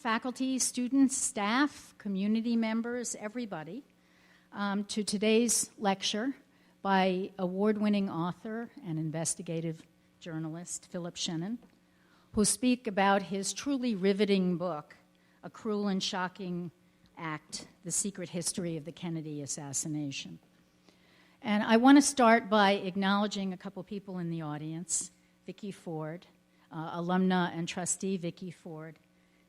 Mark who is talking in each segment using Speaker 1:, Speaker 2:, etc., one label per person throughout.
Speaker 1: faculty, students, staff, community members, everybody, to today's lecture by award-winning author and investigative journalist Philip Shannon, who speak about his truly riveting book, A Cruel and Shocking Act, The Secret History of the Kennedy Assassination. And I want to start by acknowledging a couple people in the audience: Vicki Ford, alumna and trustee Vicki Ford,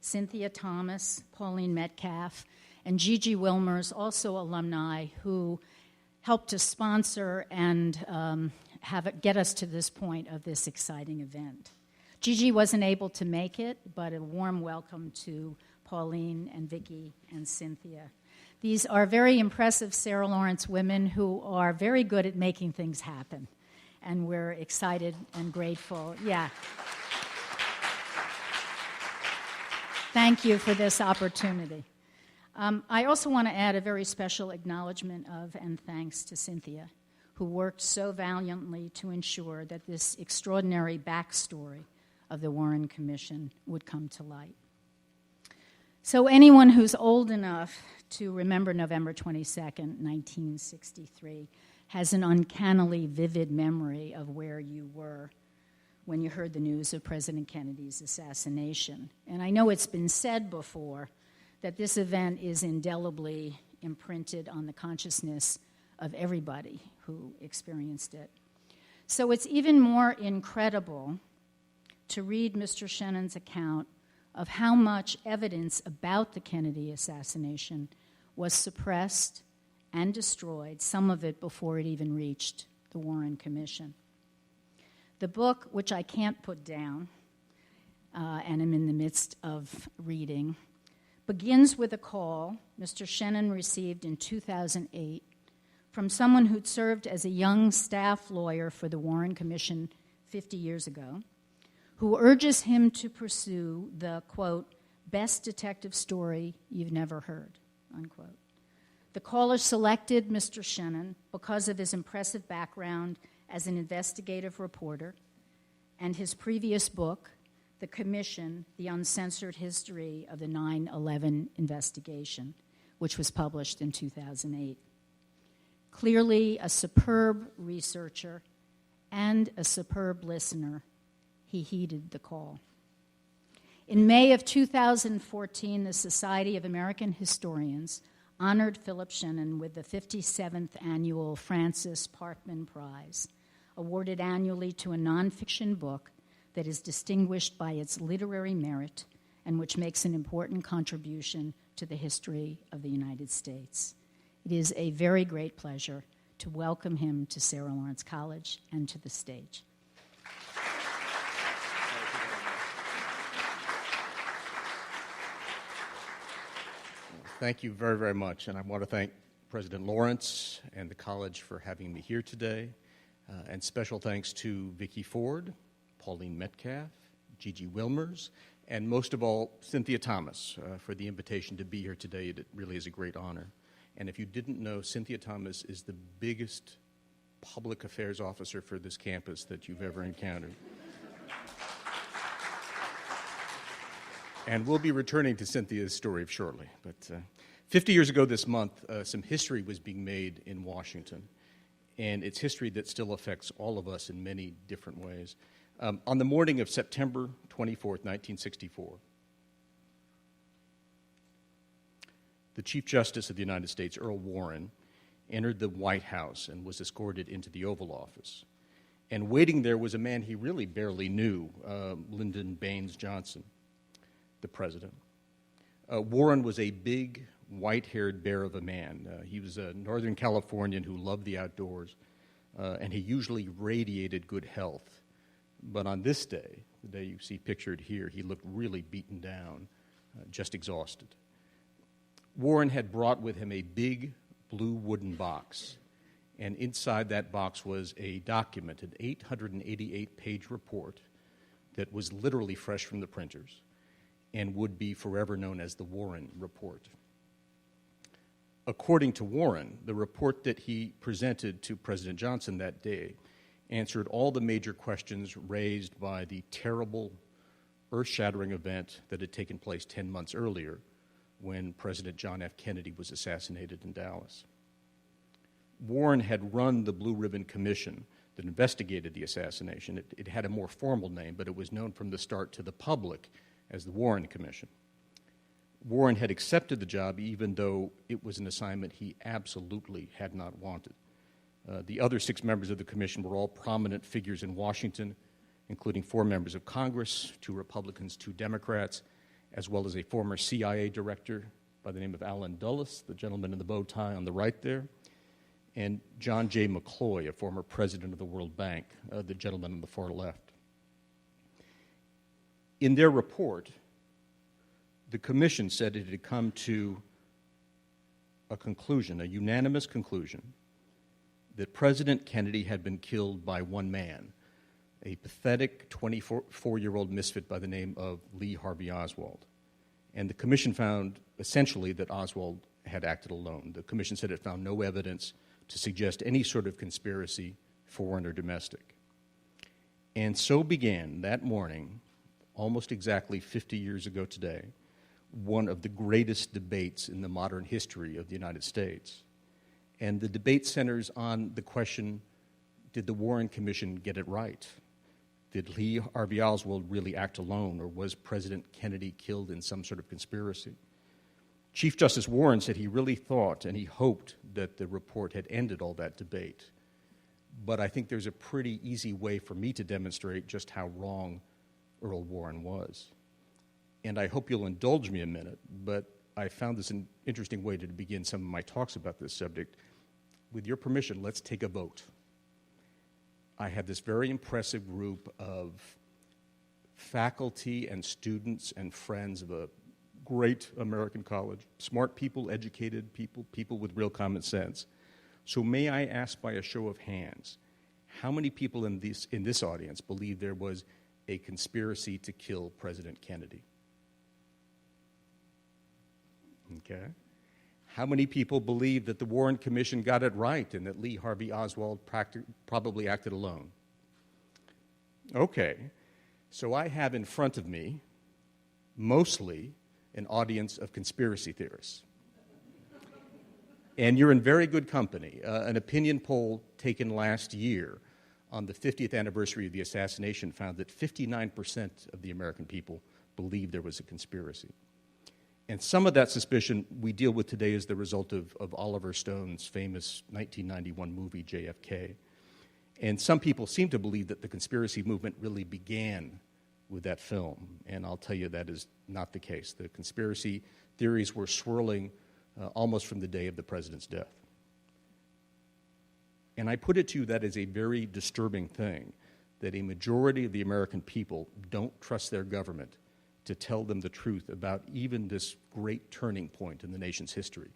Speaker 1: Cynthia Thomas, Pauline Metcalf, and Gigi Wilmers, also alumni, who helped to sponsor and get us to this point of this exciting event. Gigi wasn't able to make it, but a warm welcome to Pauline and Vicki and Cynthia. These are very impressive Sarah Lawrence women who are very good at making things happen, and we're excited and grateful. Yeah. Thank you for this opportunity. I also want to add a very special acknowledgement of and thanks to Cynthia, who worked so valiantly to ensure that this extraordinary backstory of the Warren Commission would come to light. So anyone who's old enough to remember November 22nd, 1963, has an uncannily vivid memory of where you were when you heard the news of President Kennedy's assassination. And I know it's been said before that this event is indelibly imprinted on the consciousness of everybody who experienced it. So it's even more incredible to read Mr. Shannon's account of how much evidence about the Kennedy assassination was suppressed and destroyed, some of it before it even reached the Warren Commission. The book, which I can't put down, and am in the midst of reading, begins with a call Mr. Shannon received in 2008 from someone who'd served as a young staff lawyer for the Warren Commission 50 years ago, who urges him to pursue the, quote, best detective story you've never heard, unquote. The caller selected Mr. Shannon because of his impressive background as an investigative reporter and his previous book, The Commission, The Uncensored History of the 9/11 Investigation, which was published in 2008. Clearly a superb researcher and a superb listener, he heeded the call. In May of 2014, the Society of American Historians honored Philip Shannon with the 57th annual Francis Parkman Prize, awarded annually to a nonfiction book that is distinguished by its literary merit and which makes an important contribution to the history of the United States. It is a very great pleasure to welcome him to Sarah Lawrence College and to the stage.
Speaker 2: Thank you very, very much. And I want to thank President Lawrence and the college for having me here today. And special thanks to Vicki Ford, Pauline Metcalf, Gigi Wilmers, and most of all, Cynthia Thomas for the invitation to be here today. It really is a great honor. And if you didn't know, Cynthia Thomas is the biggest public affairs officer for this campus that you've ever encountered. And we'll be returning to Cynthia's story shortly. But 50 years ago this month, some history was being made in Washington. And it's history that still affects all of us in many different ways. On the morning of September 24th, 1964, the Chief Justice of the United States, Earl Warren, entered the White House and was escorted into the Oval Office. And waiting there was a man he really barely knew, Lyndon Baines Johnson, the president. Warren was a big, white-haired bear of a man. He was a Northern Californian who loved the outdoors, and he usually radiated good health. But on this day, the day you see pictured here, he looked really beaten down, just exhausted. Warren had brought with him a big blue wooden box, and inside that box was a document, an 888-page report that was literally fresh from the printers and would be forever known as the Warren Report. According to Warren, the report that he presented to President Johnson that day answered all the major questions raised by the terrible earth-shattering event that had taken place 10 months earlier when President John F. Kennedy was assassinated in Dallas. Warren had run the Blue Ribbon Commission that investigated the assassination. It had a more formal name, but it was known from the start to the public as the Warren Commission. Warren had accepted the job even though it was an assignment he absolutely had not wanted. The other 6 members of the commission were all prominent figures in Washington, including 4 members of Congress, 2 Republicans, 2 Democrats, as well as a former CIA director by the name of Allen Dulles, the gentleman in the bow tie on the right there, and John J. McCloy, a former president of the World Bank, the gentleman on the far left. In their report, the commission said it had come to a conclusion, a unanimous conclusion, that President Kennedy had been killed by one man, a pathetic 24-year-old misfit by the name of Lee Harvey Oswald. And the commission found essentially that Oswald had acted alone. The commission said it found no evidence to suggest any sort of conspiracy, foreign or domestic. And so began that morning, almost exactly 50 years ago today, one of the greatest debates in the modern history of the United States. And the debate centers on the question, did the Warren Commission get it right? Did Lee Harvey Oswald really act alone, or was President Kennedy killed in some sort of conspiracy? Chief Justice Warren said he really thought and he hoped that the report had ended all that debate. But I think there's a pretty easy way for me to demonstrate just how wrong Earl Warren was. And I hope you'll indulge me a minute, but I found this an interesting way to begin some of my talks about this subject. With your permission, let's take a vote. I have this very impressive group of faculty and students and friends of a great American college, smart people, educated people, people with real common sense. So may I ask by a show of hands, how many people in this audience believe there was a conspiracy to kill President Kennedy? Okay. How many people believe that the Warren Commission got it right and that Lee Harvey Oswald probably acted alone? Okay. So I have in front of me mostly an audience of conspiracy theorists. And you're in very good company. An opinion poll taken last year on the 50th anniversary of the assassination found that 59% of the American people believed there was a conspiracy. And some of that suspicion we deal with today as the result of Oliver Stone's famous 1991 movie, JFK. And some people seem to believe that the conspiracy movement really began with that film. And I'll tell you that is not the case. The conspiracy theories were swirling almost from the day of the president's death. And I put it to you that is a very disturbing thing, that a majority of the American people don't trust their government to tell them the truth about even this great turning point in the nation's history.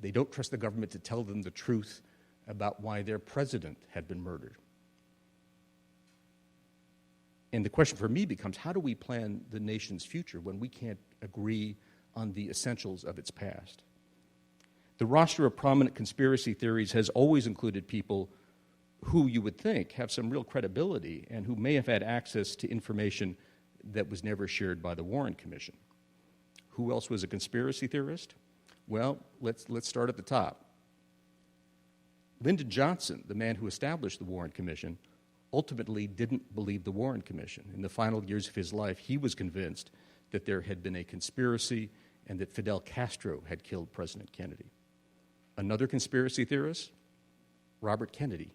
Speaker 2: They don't trust the government to tell them the truth about why their president had been murdered. And the question for me becomes, how do we plan the nation's future when we can't agree on the essentials of its past? The roster of prominent conspiracy theories has always included people who you would think have some real credibility and who may have had access to information that was never shared by the Warren Commission. Who else was a conspiracy theorist? Well, let's start at the top. Lyndon Johnson, the man who established the Warren Commission, ultimately didn't believe the Warren Commission. In the final years of his life, he was convinced that there had been a conspiracy and that Fidel Castro had killed President Kennedy. Another conspiracy theorist, Robert Kennedy,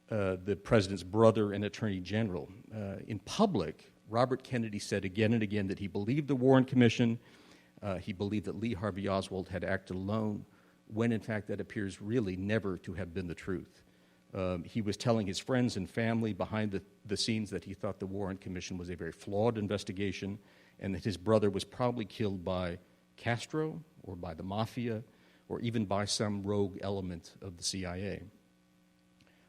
Speaker 2: the president's brother and attorney general. In public, Robert Kennedy said again and again that he believed the Warren Commission, he believed that Lee Harvey Oswald had acted alone, when in fact that appears really never to have been the truth. He was telling his friends and family behind the scenes that he thought the Warren Commission was a very flawed investigation and that his brother was probably killed by Castro or by the mafia or even by some rogue element of the CIA.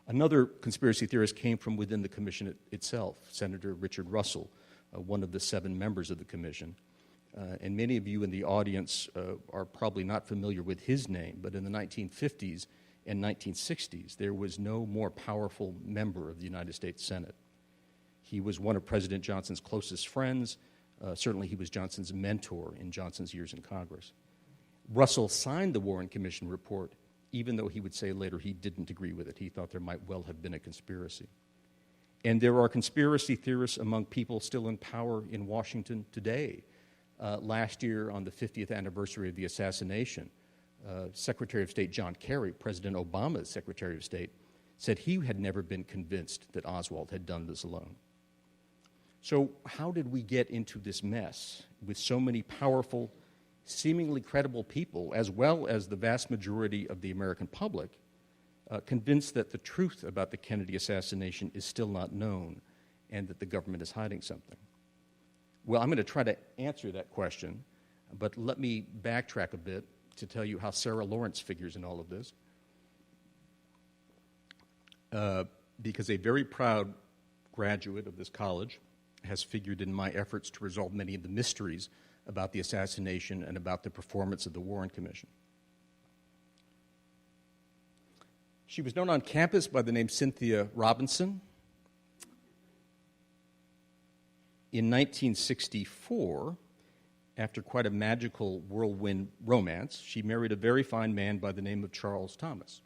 Speaker 2: Another conspiracy theorist came from within the commission itself, Senator Richard Russell, one of the 7 members of the commission. And many of you in the audience are probably not familiar with his name, but in the 1950s and 1960s, there was no more powerful member of the United States Senate. He was one of President Johnson's closest friends. Certainly he was Johnson's mentor in Johnson's years in Congress. Russell signed the Warren Commission report, even though he would say later he didn't agree with it. He thought there might well have been a conspiracy. And there are conspiracy theorists among people still in power in Washington today. Last year, on the 50th anniversary of the assassination, Secretary of State John Kerry, President Obama's Secretary of State, said he had never been convinced that Oswald had done this alone. So how did we get into this mess with so many powerful, seemingly credible people, as well as the vast majority of the American public, convinced that the truth about the Kennedy assassination is still not known and that the government is hiding something? Well, I'm going to try to answer that question, but let me backtrack a bit to tell you how Sarah Lawrence figures in all of this. Because a very proud graduate of this college has figured in my efforts to resolve many of the mysteries about the assassination and about the performance of the Warren Commission. She was known on campus by the name Cynthia Robinson. In 1964, after quite a magical whirlwind romance, she married a very fine man by the name of Charles Thomas,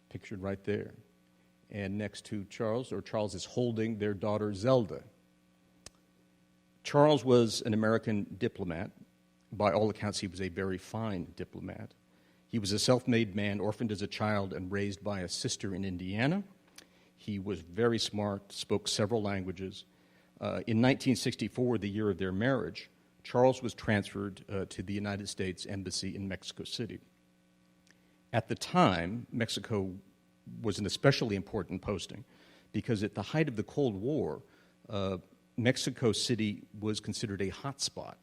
Speaker 2: pictured right there. And next to Charles, or Charles is holding their daughter Zelda. Charles was an American diplomat. By all accounts, he was a very fine diplomat. He was a self-made man, orphaned as a child and raised by a sister in Indiana. He was very smart, spoke several languages. In 1964, the year of their marriage, Charles was transferred to the United States Embassy in Mexico City. At the time, Mexico was an especially important posting because at the height of the Cold War, Mexico City was considered a hotspot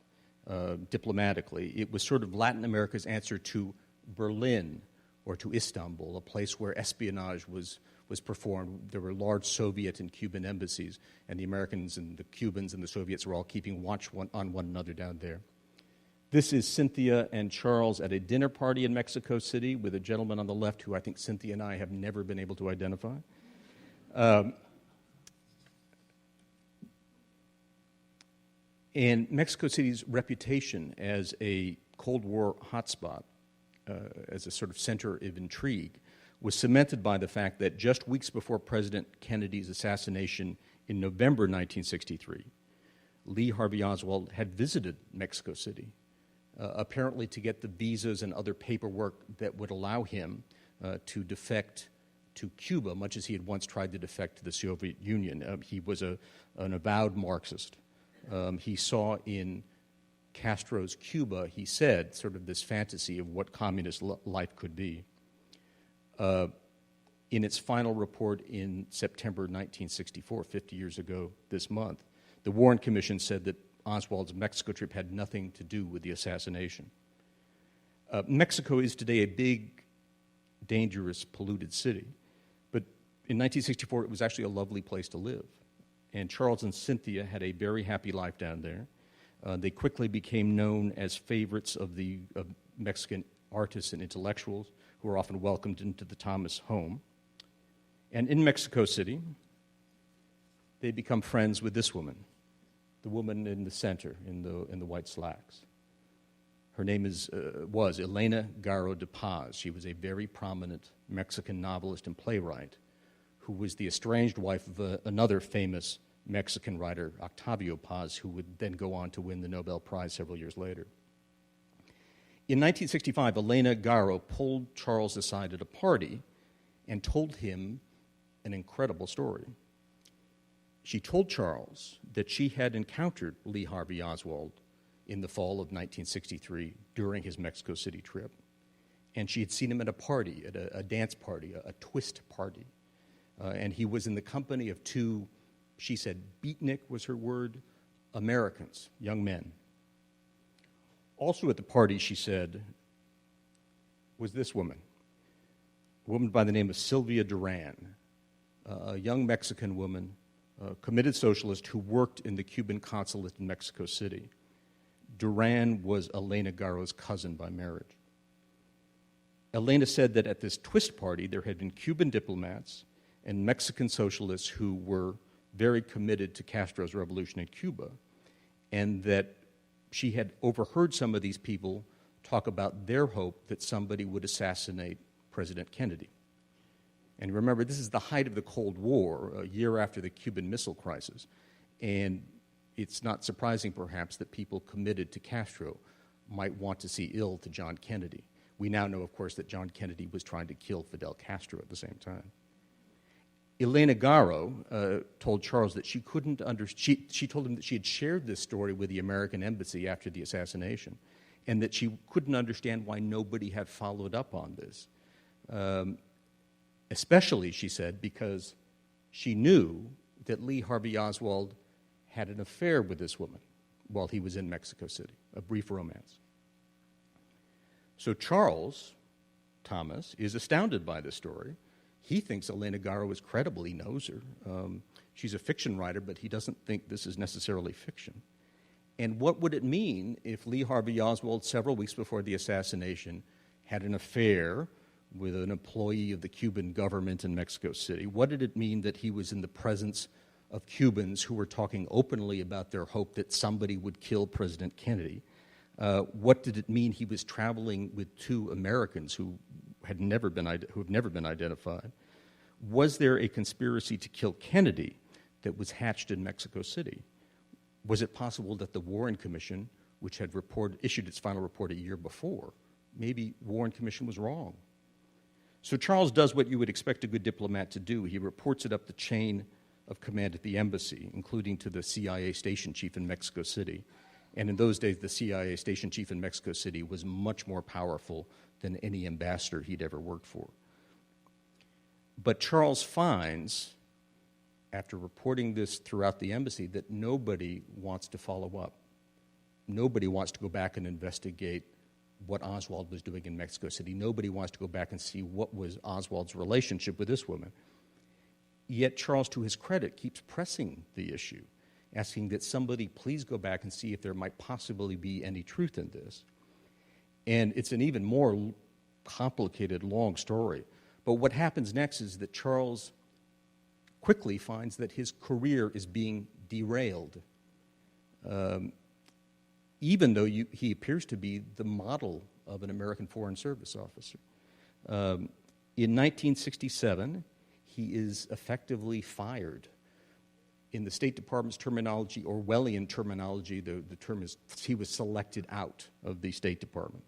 Speaker 2: diplomatically. It was sort of Latin America's answer to Berlin or to Istanbul, a place where espionage was performed. There were large Soviet and Cuban embassies, and the Americans and the Cubans and the Soviets were all keeping watch on one another down there. This is Cynthia and Charles at a dinner party in Mexico City with a gentleman on the left who I think Cynthia and I have never been able to identify. And Mexico City's reputation as a Cold War hotspot, as a sort of center of intrigue, was cemented by the fact that just weeks before President Kennedy's assassination in November 1963, Lee Harvey Oswald had visited Mexico City, apparently to get the visas and other paperwork that would allow him to defect to Cuba, much as he had once tried to defect to the Soviet Union. He was an avowed Marxist. He saw in Castro's Cuba, he said, sort of this fantasy of what communist life could be. In its final report in September 1964, 50 years ago this month, the Warren Commission said that Oswald's Mexico trip had nothing to do with the assassination. Mexico is today a big, dangerous, polluted city, but in 1964 it was actually a lovely place to live. And Charles and Cynthia had a very happy life down there. They quickly became known as favorites of Mexican artists and intellectuals who were often welcomed into the Thomas home. And in Mexico City, they become friends with this woman, the woman in the center in the white slacks. Her name was Elena Garro de Paz. She was a very prominent Mexican novelist and playwright who was the estranged wife of another famous Mexican writer, Octavio Paz, who would then go on to win the Nobel Prize several years later. In 1965, Elena Garro pulled Charles aside at a party and told him an incredible story. She told Charles that she had encountered Lee Harvey Oswald in the fall of 1963 during his Mexico City trip, and she had seen him at a party, at a dance party, a twist party. And he was in the company of two, she said, beatnik was her word, Americans, young men. Also at the party, she said, was this woman, a woman by the name of Sylvia Duran, a young Mexican woman, a committed socialist who worked in the Cuban consulate in Mexico City. Duran was Elena Garro's cousin by marriage. Elena said that at this twist party, there had been Cuban diplomats and Mexican socialists who were very committed to Castro's revolution in Cuba, and that she had overheard some of these people talk about their hope that somebody would assassinate President Kennedy. And remember, this is the height of the Cold War, a year after the Cuban Missile Crisis, and it's not surprising, perhaps, that people committed to Castro might want to see ill to John Kennedy. We now know, of course, that John Kennedy was trying to kill Fidel Castro at the same time. Elena Garro told Charles that she couldn't she told him that she had shared this story with the American embassy after the assassination, and that she couldn't understand why nobody had followed up on this. Especially, she said, because she knew that Lee Harvey Oswald had an affair with this woman while he was in Mexico City, a brief romance. So Charles Thomas is astounded by this story. He thinks Elena Garro is credible. He knows her. She's a fiction writer, but he doesn't think this is necessarily fiction. And what would it mean if Lee Harvey Oswald, several weeks before the assassination, had an affair with an employee of the Cuban government in Mexico City? What did it mean that he was in the presence of Cubans who were talking openly about their hope that somebody would kill President Kennedy? What did it mean he was traveling with two Americans who have never been identified? Was there a conspiracy to kill Kennedy that was hatched in Mexico City? Was it possible that the Warren Commission, which had issued its final report a year before, maybe Warren Commission was wrong? So Charles does what you would expect a good diplomat to do. He reports it up the chain of command at the embassy, including to the CIA station chief in Mexico City. And in those days, the CIA station chief in Mexico City was much more powerful than any ambassador he'd ever worked for. But Charles finds, after reporting this throughout the embassy, that nobody wants to follow up. Nobody wants to go back and investigate what Oswald was doing in Mexico City. Nobody wants to go back and see what was Oswald's relationship with this woman. Yet Charles, to his credit, keeps pressing the issue, asking that somebody please go back and see if there might possibly be any truth in this. And it's an even more complicated, long story. But what happens next is that Charles quickly finds that his career is being derailed, even though he appears to be the model of an American Foreign Service officer. In 1967, he is effectively fired. In the State Department's terminology, Orwellian terminology, the term is he was selected out of the State Department.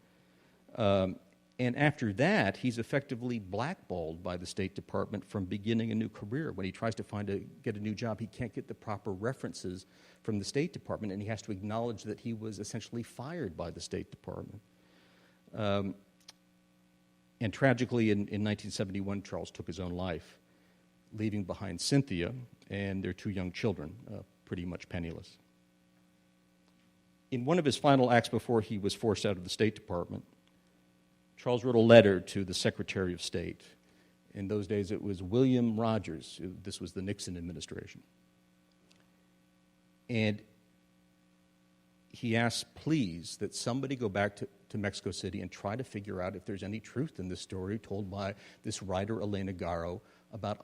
Speaker 2: And after that, he's effectively blackballed by the State Department from beginning a new career. When he tries to get a new job, he can't get the proper references from the State Department, and he has to acknowledge that he was essentially fired by the State Department. And tragically, in 1971, Charles took his own life, leaving behind Cynthia and their two young children, pretty much penniless. In one of his final acts before he was forced out of the State Department, Charles wrote a letter to the Secretary of State. In those days, it was William Rogers. This was the Nixon administration. And he asked, please, that somebody go back to Mexico City and try to figure out if there's any truth in this story told by this writer, Elena Garro, about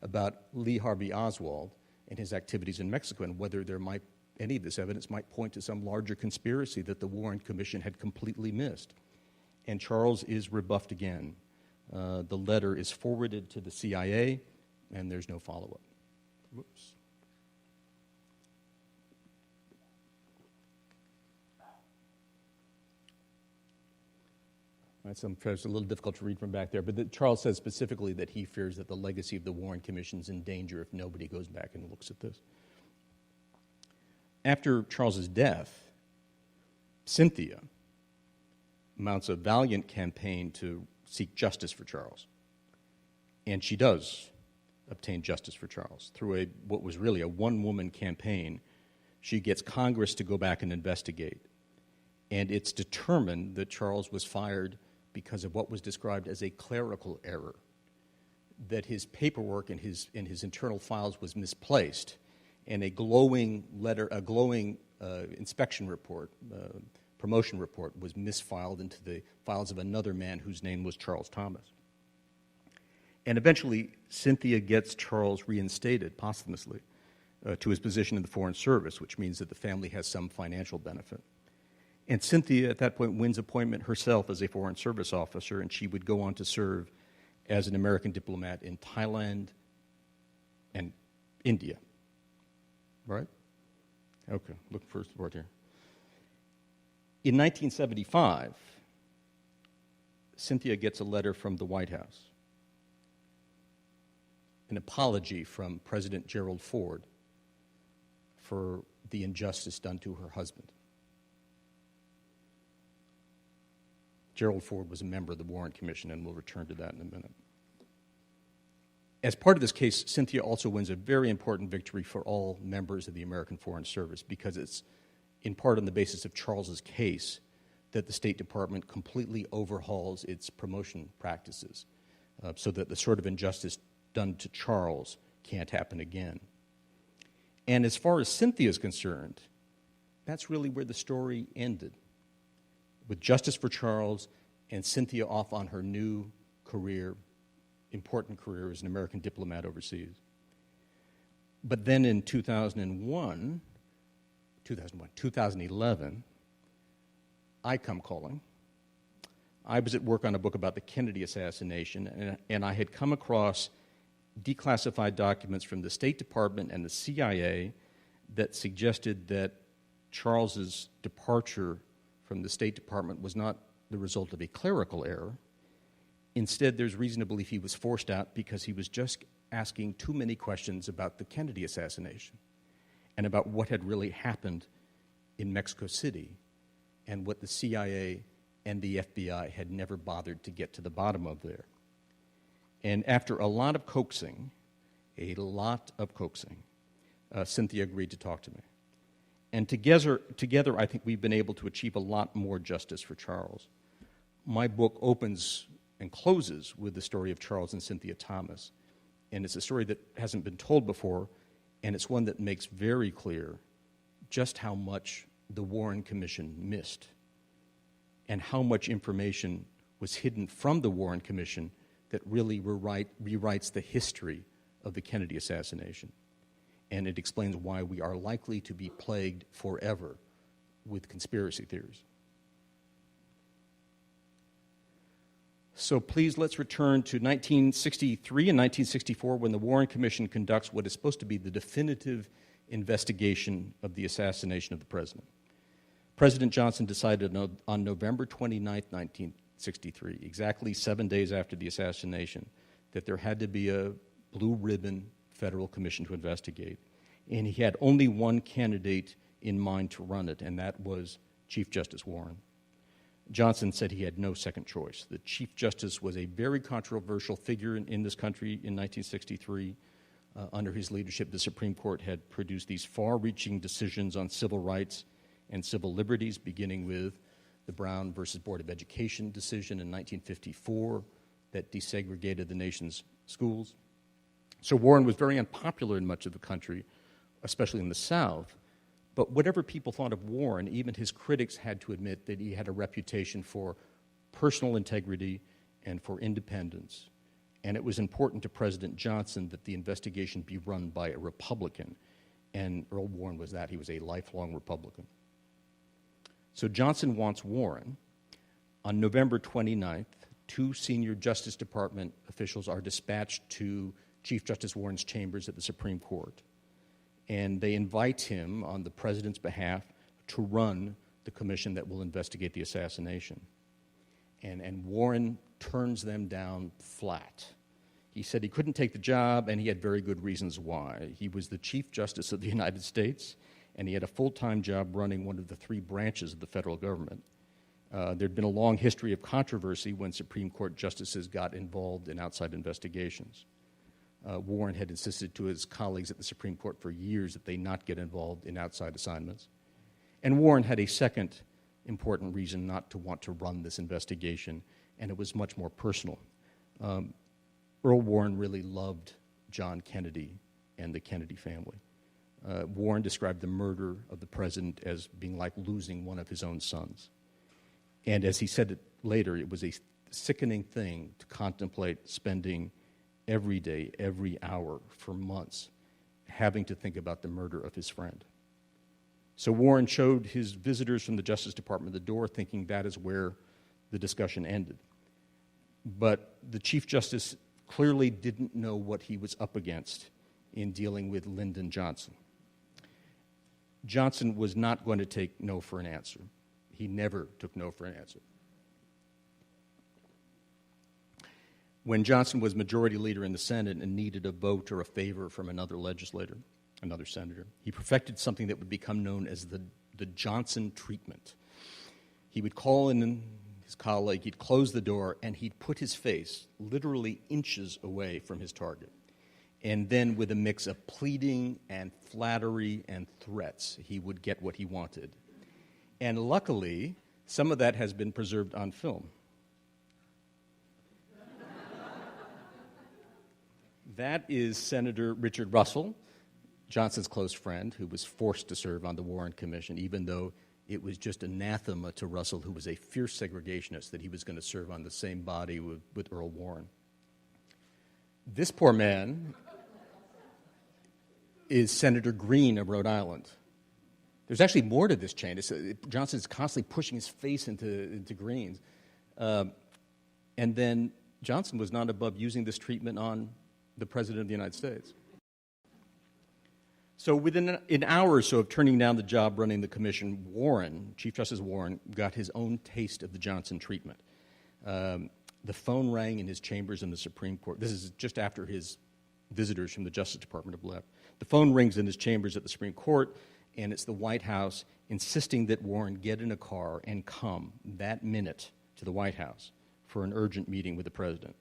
Speaker 2: about Lee Harvey Oswald and his activities in Mexico, and whether any of this evidence might point to some larger conspiracy that the Warren Commission had completely missed. And Charles is rebuffed again. The letter is forwarded to the CIA, and there's no follow-up. Whoops. It's a little difficult to read from back there, but Charles says specifically that he fears that the legacy of the Warren Commission is in danger if nobody goes back and looks at this. After Charles's death, Cynthia mounts a valiant campaign to seek justice for Charles. And she does obtain justice for Charles. Through what was really a one-woman campaign, she gets Congress to go back and investigate. And it's determined that Charles was fired because of what was described as a clerical error, that his paperwork and his internal files was misplaced, and a glowing inspection report, promotion report, was misfiled into the files of another man whose name was Charles Thomas. And eventually, Cynthia gets Charles reinstated posthumously to his position in the Foreign Service, which means that the family has some financial benefit. And Cynthia, at that point, wins appointment herself as a Foreign Service officer, and she would go on to serve as an American diplomat in Thailand and India. Right? Okay, look first word here. In 1975, Cynthia gets a letter from the White House, an apology from President Gerald Ford for the injustice done to her husband. Gerald Ford was a member of the Warren Commission, and we'll return to that in a minute. As part of this case, Cynthia also wins a very important victory for all members of the American Foreign Service, because it's in part on the basis of Charles's case that the State Department completely overhauls its promotion practices so that the sort of injustice done to Charles can't happen again. And as far as Cynthia is concerned, that's really where the story ended, with justice for Charles and Cynthia off on her new career, important career as an American diplomat overseas. But then in 2011, I come calling. I was at work on a book about the Kennedy assassination, and I had come across declassified documents from the State Department and the CIA that suggested that Charles's departure from the State Department was not the result of a clerical error. Instead, there's reason to believe he was forced out because he was just asking too many questions about the Kennedy assassination and about what had really happened in Mexico City and what the CIA and the FBI had never bothered to get to the bottom of there. And after a lot of coaxing, Cynthia agreed to talk to me. And together, I think we've been able to achieve a lot more justice for Charles. My book opens and closes with the story of Charles and Cynthia Thomas. And it's a story that hasn't been told before, and it's one that makes very clear just how much the Warren Commission missed and how much information was hidden from the Warren Commission that really rewrites the history of the Kennedy assassination. And it explains why we are likely to be plagued forever with conspiracy theories. So please, let's return to 1963 and 1964 when the Warren Commission conducts what is supposed to be the definitive investigation of the assassination of the president. President Johnson decided on November 29, 1963, exactly 7 days after the assassination, that there had to be a blue ribbon federal commission to investigate. And he had only one candidate in mind to run it, and that was Chief Justice Warren. Johnson said he had no second choice. The Chief Justice was a very controversial figure in this country in 1963. Under his leadership, the Supreme Court had produced these far-reaching decisions on civil rights and civil liberties, beginning with the Brown versus Board of Education decision in 1954 that desegregated the nation's schools. So Warren was very unpopular in much of the country, especially in the South. But whatever people thought of Warren, even his critics had to admit that he had a reputation for personal integrity and for independence. And it was important to President Johnson that the investigation be run by a Republican. And Earl Warren was that. He was a lifelong Republican. So Johnson wants Warren. On November 29th, two senior Justice Department officials are dispatched to Chief Justice Warren's chambers at the Supreme Court. And they invite him on the president's behalf to run the commission that will investigate the assassination. And Warren turns them down flat. He said he couldn't take the job, and he had very good reasons why. He was the Chief Justice of the United States, and he had a full-time job running one of the three branches of the federal government. There'd been a long history of controversy when Supreme Court justices got involved in outside investigations. Warren had insisted to his colleagues at the Supreme Court for years that they not get involved in outside assignments. And Warren had a second important reason not to want to run this investigation, and it was much more personal. Earl Warren really loved John Kennedy and the Kennedy family. Warren described the murder of the president as being like losing one of his own sons. And as he said it later, it was a sickening thing to contemplate spending every day, every hour, for months, having to think about the murder of his friend. So Warren showed his visitors from the Justice Department the door, thinking that is where the discussion ended. But the Chief Justice clearly didn't know what he was up against in dealing with Lyndon Johnson. Johnson was not going to take no for an answer. He never took no for an answer. When Johnson was majority leader in the Senate and needed a vote or a favor from another legislator, another senator, he perfected something that would become known as the Johnson treatment. He would call in his colleague, he'd close the door, and he'd put his face literally inches away from his target. And then with a mix of pleading and flattery and threats, he would get what he wanted. And luckily, some of that has been preserved on film. That is Senator Richard Russell, Johnson's close friend, who was forced to serve on the Warren Commission, even though it was just anathema to Russell, who was a fierce segregationist, that he was going to serve on the same body with Earl Warren. This poor man is Senator Green of Rhode Island. There's actually more to this chain. Johnson's constantly pushing his face into Green's. And then Johnson was not above using this treatment on the President of the United States. So within an hour or so of turning down the job running the commission, Warren, Chief Justice Warren, got his own taste of the Johnson treatment. The phone rang in his chambers in the Supreme Court. This is just after his visitors from the Justice Department have left. The phone rings in his chambers at the Supreme Court, and it's the White House insisting that Warren get in a car and come that minute to the White House for an urgent meeting with the president.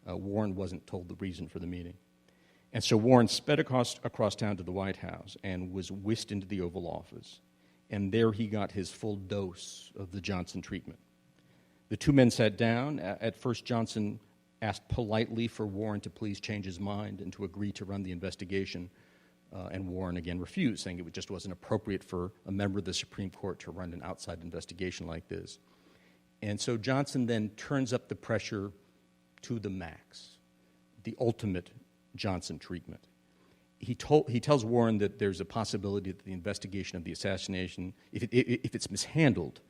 Speaker 2: Warren wasn't told the reason for the meeting. And so Warren sped across town to the White House and was whisked into the Oval Office. And there he got his full dose of the Johnson treatment. The two men sat down. At first, Johnson asked politely for Warren to please change his mind and to agree to run the investigation. And Warren again refused, saying it just wasn't appropriate for a member of the Supreme Court to run an outside investigation like this. And so Johnson then turns up the pressure to the max, the ultimate Johnson treatment. He tells Warren that there's a possibility that the investigation of the assassination, if it's mishandled,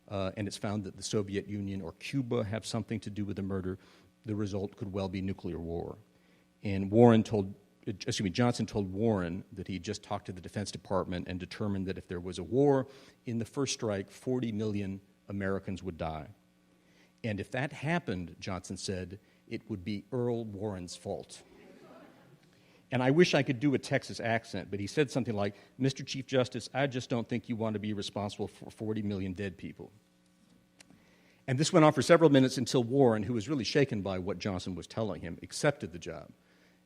Speaker 2: and it's found that the Soviet Union or Cuba have something to do with the murder, the result could well be nuclear war. And Johnson told Warren that he just talked to the Defense Department and determined that if there was a war, in the first strike, 40 million Americans would die. And if that happened, Johnson said, it would be Earl Warren's fault. And I wish I could do a Texas accent, but he said something like, Mr. Chief Justice, I just don't think you want to be responsible for 40 million dead people. And this went on for several minutes until Warren, who was really shaken by what Johnson was telling him, accepted the job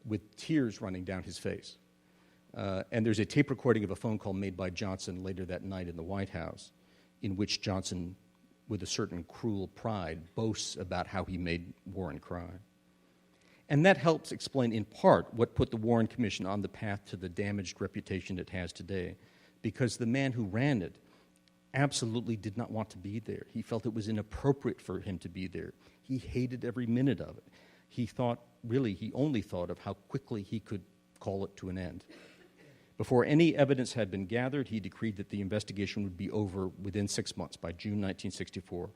Speaker 2: with tears running down his face. And there's a tape recording of a phone call made by Johnson later that night in the White House, in which Johnson, with a certain cruel pride, boasts about how he made Warren cry. And that helps explain in part what put the Warren Commission on the path to the damaged reputation it has today, because the man who ran it absolutely did not want to be there. He felt it was inappropriate for him to be there. He hated every minute of it. He only thought of how quickly he could call it to an end. Before any evidence had been gathered, he decreed that the investigation would be over within 6 months, by June 1964.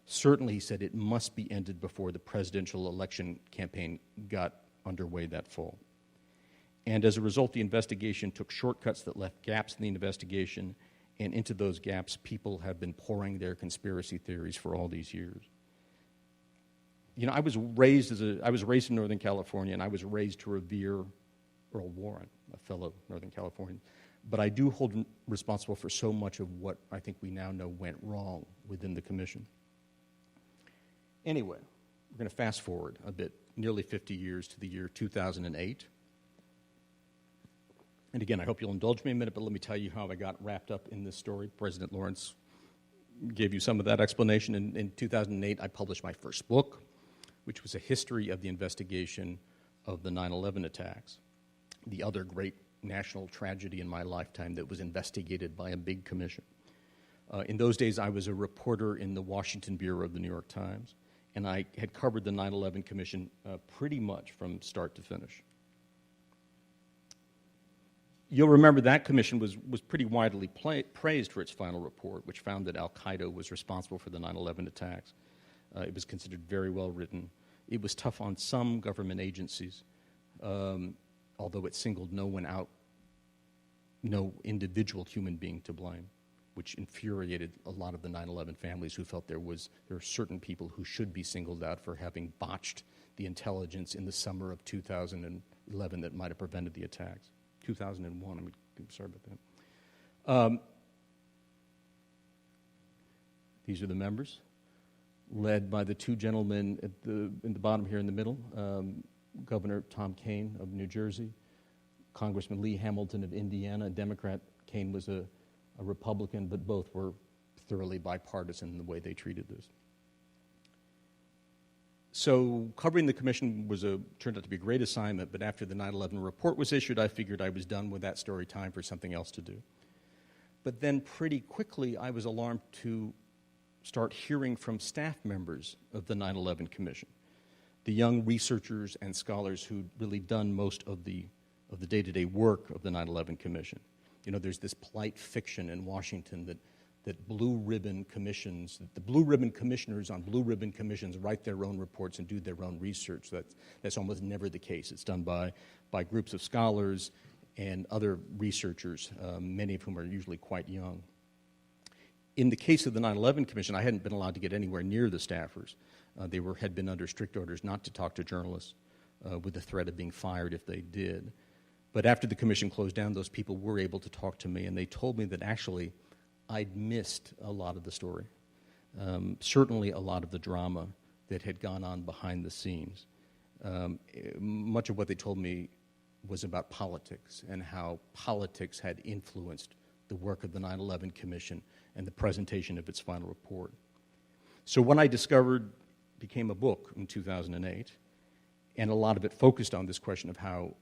Speaker 2: Certainly, he said, it must be ended before the presidential election campaign got underway that fall. And as a result, the investigation took shortcuts that left gaps in the investigation, and into those gaps, people have been pouring their conspiracy theories for all these years. You know, I was raised in Northern California, and I was raised to revere Earl Warren, a fellow Northern Californian. But I do hold him responsible for so much of what I think we now know went wrong within the commission. Anyway, we're going to fast forward a bit, nearly 50 years to the year 2008. And again, I hope you'll indulge me a minute, but let me tell you how I got wrapped up in this story. President Lawrence gave you some of that explanation. In 2008, I published my first book, which was a history of the investigation of the 9/11 attacks, the other great national tragedy in my lifetime that was investigated by a big commission. In those days, I was a reporter in the Washington Bureau of the New York Times, and I had covered the 9/11 Commission pretty much from start to finish. You'll remember that commission was pretty widely praised for its final report, which found that al-Qaeda was responsible for the 9/11 attacks. It was considered very well written. It was tough on some government agencies, although it singled no one out, no individual human being to blame, which infuriated a lot of the 9/11 families who felt there are certain people who should be singled out for having botched the intelligence in the summer of 2011 that might have prevented the attacks. 2001, I'm sorry about that. These are the members, led by the two gentlemen in the bottom here in the middle, Governor Tom Kean of New Jersey, Congressman Lee Hamilton of Indiana, a Democrat. Kean was a Republican, but both were thoroughly bipartisan in the way they treated this. So covering the commission turned out to be a great assignment, but after the 9/11 report was issued, I figured I was done with that story, time for something else to do. But then pretty quickly, I was alarmed to start hearing from staff members of the 9/11 Commission, the young researchers and scholars who'd really done most of the day-to-day work of the 9/11 Commission. You know, there's this polite fiction in Washington that blue ribbon commissions, that the blue ribbon commissioners on blue ribbon commissions write their own reports and do their own research. That's almost never the case. It's done by groups of scholars and other researchers, many of whom are usually quite young. In the case of the 9/11 Commission, I hadn't been allowed to get anywhere near the staffers. They had been under strict orders not to talk to journalists with the threat of being fired if they did. But after the commission closed down, those people were able to talk to me, and they told me that actually I'd missed a lot of the story, certainly a lot of the drama that had gone on behind the scenes. Much of what they told me was about politics and how politics had influenced the work of the 9/11 Commission and the presentation of its final report. So what I discovered became a book in 2008, and a lot of it focused on this question of how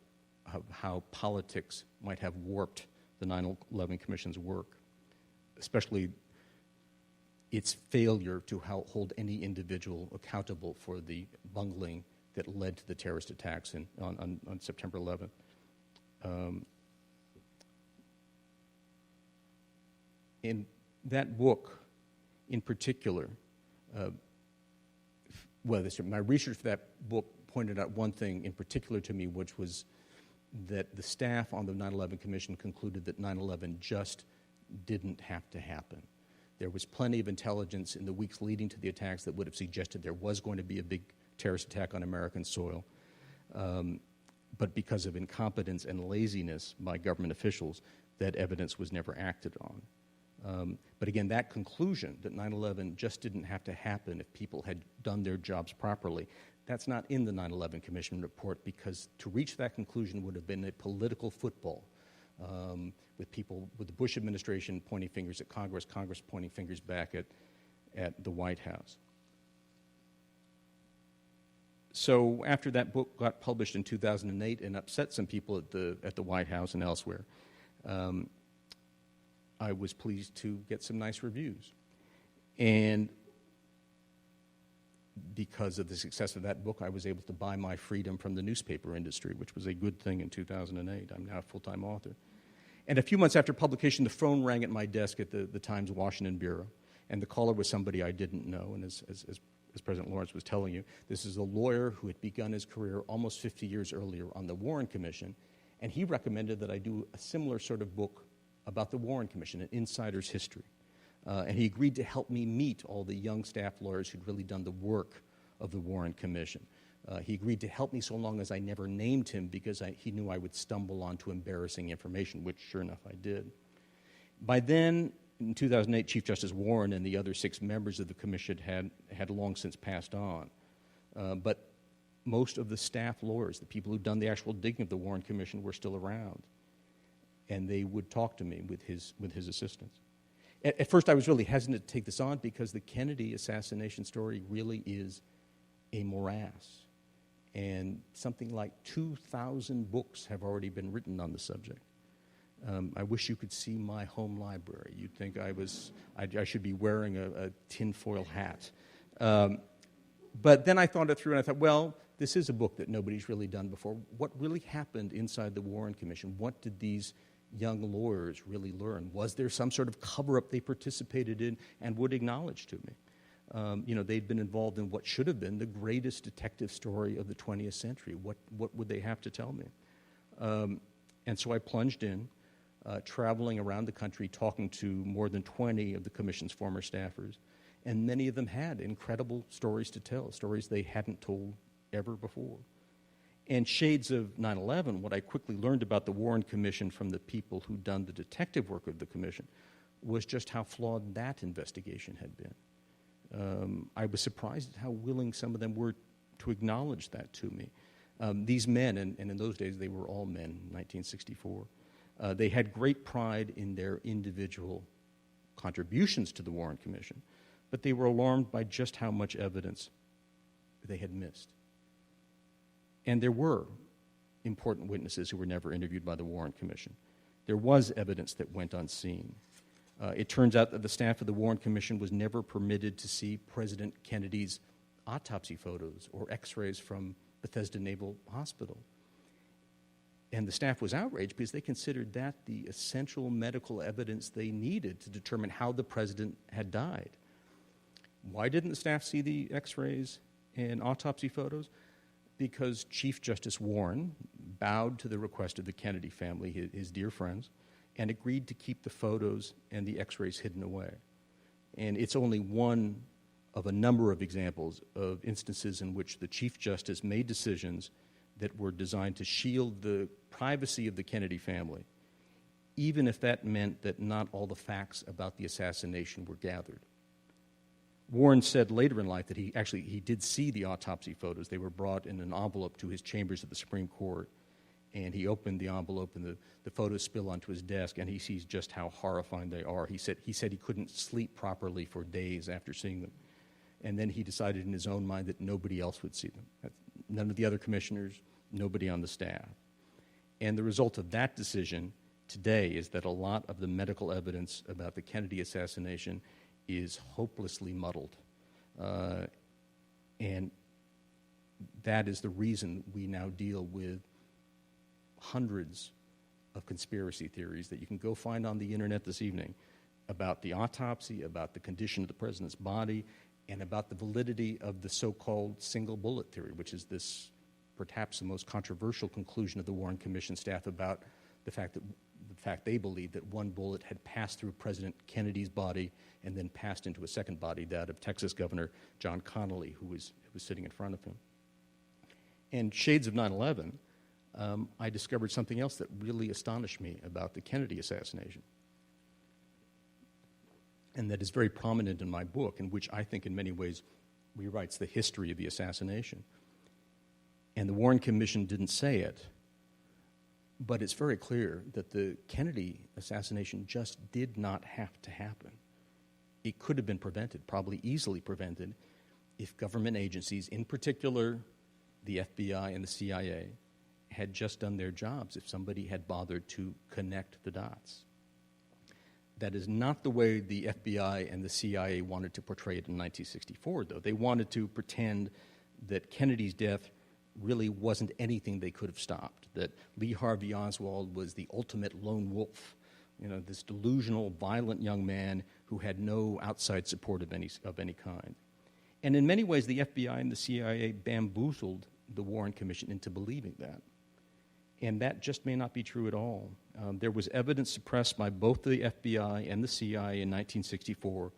Speaker 2: politics might have warped the 9/11 Commission's work, especially its failure to hold any individual accountable for the bungling that led to the terrorist attacks on September 11th. In that book, in particular, my research for that book pointed out one thing in particular to me, which was that the staff on the 9/11 Commission concluded that 9/11 just didn't have to happen. There was plenty of intelligence in the weeks leading to the attacks that would have suggested there was going to be a big terrorist attack on American soil. But because of incompetence and laziness by government officials, that evidence was never acted on. But again, that conclusion that 9/11 just didn't have to happen if people had done their jobs properly, that's not in the 9/11 Commission report, because to reach that conclusion would have been a political football, with the Bush administration pointing fingers at Congress, Congress pointing fingers back at the White House. So after that book got published in 2008 and upset some people at the White House and elsewhere, I was pleased to get some nice reviews. And because of the success of that book, I was able to buy my freedom from the newspaper industry, which was a good thing in 2008. I'm now a full-time author. And a few months after publication, the phone rang at my desk at the Times Washington Bureau, and the caller was somebody I didn't know. And as President Lawrence was telling you, this is a lawyer who had begun his career almost 50 years earlier on the Warren Commission, and he recommended that I do a similar sort of book about the Warren Commission, an insider's history. And he agreed to help me meet all the young staff lawyers who'd really done the work of the Warren Commission. He agreed to help me so long as I never named him, because he knew I would stumble onto embarrassing information, which sure enough I did. By then, in 2008, Chief Justice Warren and the other 6 members of the commission had long since passed on. But most of the staff lawyers, the people who'd done the actual digging of the Warren Commission, were still around. And they would talk to me with his assistance. At first, I was really hesitant to take this on, because the Kennedy assassination story really is a morass. And something like 2,000 books have already been written on the subject. I wish you could see my home library. You'd think I should be wearing a tinfoil hat. But then I thought it through, and I thought, well, this is a book that nobody's really done before. What really happened inside the Warren Commission? What did these young lawyers really learn? Was there some sort of cover-up they participated in and would acknowledge to me? They'd been involved in what should have been the greatest detective story of the 20th century. What would they have to tell me? And so I plunged in, traveling around the country, talking to more than 20 of the Commission's former staffers, and many of them had incredible stories to tell, stories they hadn't told ever before. And shades of 9/11, what I quickly learned about the Warren Commission from the people who'd done the detective work of the Commission was just how flawed that investigation had been. I was surprised at how willing some of them were to acknowledge that to me. These men, and in those days they were all men in 1964, they had great pride in their individual contributions to the Warren Commission, but they were alarmed by just how much evidence they had missed. And there were important witnesses who were never interviewed by the Warren Commission. There was evidence that went unseen. It turns out that the staff of the Warren Commission was never permitted to see President Kennedy's autopsy photos or x-rays from Bethesda Naval Hospital. And the staff was outraged because they considered that the essential medical evidence they needed to determine how the president had died. Why didn't the staff see the x-rays and autopsy photos? Because Chief Justice Warren bowed to the request of the Kennedy family, his dear friends, and agreed to keep the photos and the x-rays hidden away. And it's only one of a number of examples of instances in which the Chief Justice made decisions that were designed to shield the privacy of the Kennedy family, even if that meant that not all the facts about the assassination were gathered. Warren said later in life that he did see the autopsy photos. They were brought in an envelope to his chambers at the Supreme Court, and he opened the envelope and the photos spill onto his desk, and he sees just how horrifying they are. He said he couldn't sleep properly for days after seeing them. And then he decided in his own mind that nobody else would see them. None of the other commissioners, nobody on the staff. And the result of that decision today is that a lot of the medical evidence about the Kennedy assassination is hopelessly muddled. And that is the reason we now deal with hundreds of conspiracy theories that you can go find on the internet this evening about the autopsy, about the condition of the president's body, and about the validity of the so-called single bullet theory, which is this perhaps the most controversial conclusion of the Warren Commission staff about the fact they believe that one bullet had passed through President Kennedy's body and then passed into a second body, that of Texas Governor John Connally, who was sitting in front of him. And shades of 9/11, I discovered something else that really astonished me about the Kennedy assassination, and that is very prominent in my book, and which I think in many ways rewrites the history of the assassination. And the Warren Commission didn't say it, but it's very clear that the Kennedy assassination just did not have to happen. It could have been prevented, probably easily prevented, if government agencies, in particular the FBI and the CIA, had just done their jobs, if somebody had bothered to connect the dots. That is not the way the FBI and the CIA wanted to portray it in 1964, though. They wanted to pretend that Kennedy's death really wasn't anything they could have stopped, that Lee Harvey Oswald was the ultimate lone wolf, this delusional, violent young man who had no outside support of any kind. And in many ways, the FBI and the CIA bamboozled the Warren Commission into believing that. And that just may not be true at all. There was evidence suppressed by both the FBI and the CIA in 1964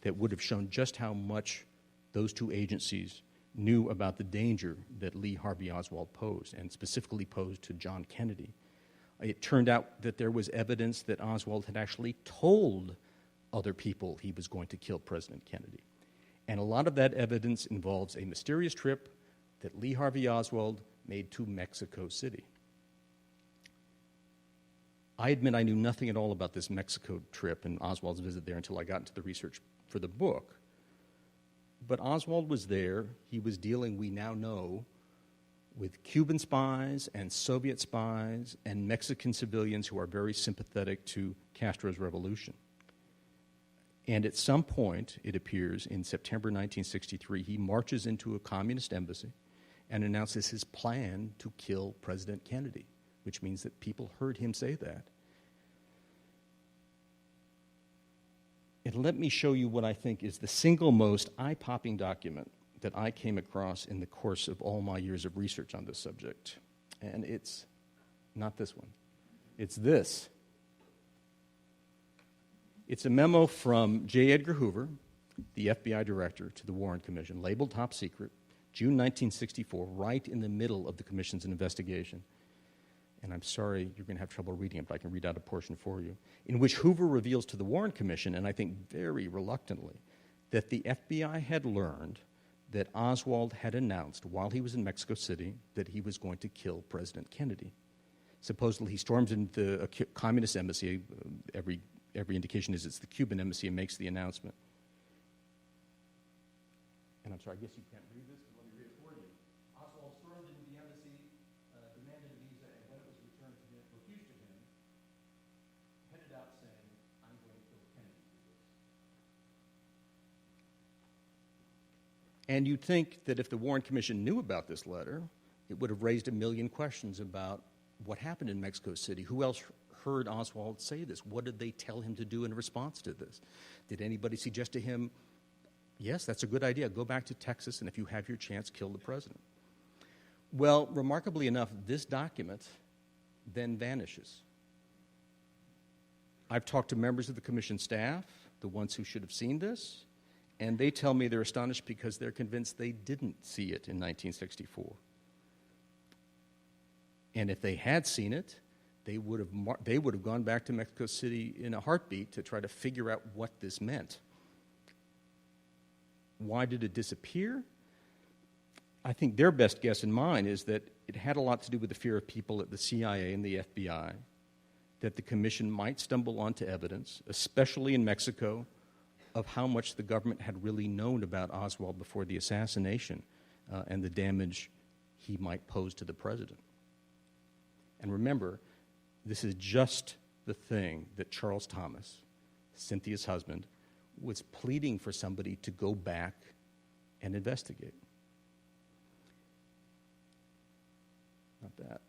Speaker 2: that would have shown just how much those two agencies knew about the danger that Lee Harvey Oswald posed, and specifically posed to John Kennedy. It turned out that there was evidence that Oswald had actually told other people he was going to kill President Kennedy. And a lot of that evidence involves a mysterious trip that Lee Harvey Oswald made to Mexico City. I admit I knew nothing at all about this Mexico trip and Oswald's visit there until I got into the research for the book. But Oswald was there. He was dealing, we now know, with Cuban spies and Soviet spies and Mexican civilians who are very sympathetic to Castro's revolution. And at some point, it appears, in September 1963, he marches into a communist embassy and announces his plan to kill President Kennedy, which means that people heard him say that. And let me show you what I think is the single most eye-popping document that I came across in the course of all my years of research on this subject. And it's not this one. It's this. It's a memo from J. Edgar Hoover, the FBI director, to the Warren Commission, labeled top secret, June 1964, right in the middle of the commission's investigation. And I'm sorry you're going to have trouble reading it, but I can read out a portion for you, in which Hoover reveals to the Warren Commission, and I think very reluctantly, that the FBI had learned that Oswald had announced while he was in Mexico City that he was going to kill President Kennedy. Supposedly he storms into a communist embassy. Every indication is it's the Cuban embassy and makes the announcement. And I'm sorry, I guess you can't read this, but let me read it for you. Oswald stormed into the embassy, demanded a visa, and when it was returned to him, refused to him, headed out saying, "I'm going to kill Kennedy for this." And you'd think that if the Warren Commission knew about this letter, it would have raised a million questions about what happened in Mexico City. Who else heard Oswald say this? What did they tell him to do in response to this? Did anybody suggest to him, yes, that's a good idea, go back to Texas, and if you have your chance, kill the president? Well, remarkably enough, this document then vanishes. I've talked to members of the commission staff, the ones who should have seen this, and they tell me they're astonished because they're convinced they didn't see it in 1964. And if they had seen it, they would have gone back to Mexico City in a heartbeat to try to figure out what this meant. Why did it disappear? I think their best guess and mine is that it had a lot to do with the fear of people at the CIA and the FBI, that the commission might stumble onto evidence, especially in Mexico, of how much the government had really known about Oswald before the assassination and the damage he might pose to the president. And remember, this is just the thing that Charles Thomas, Cynthia's husband, was pleading for somebody to go back and investigate. Not that.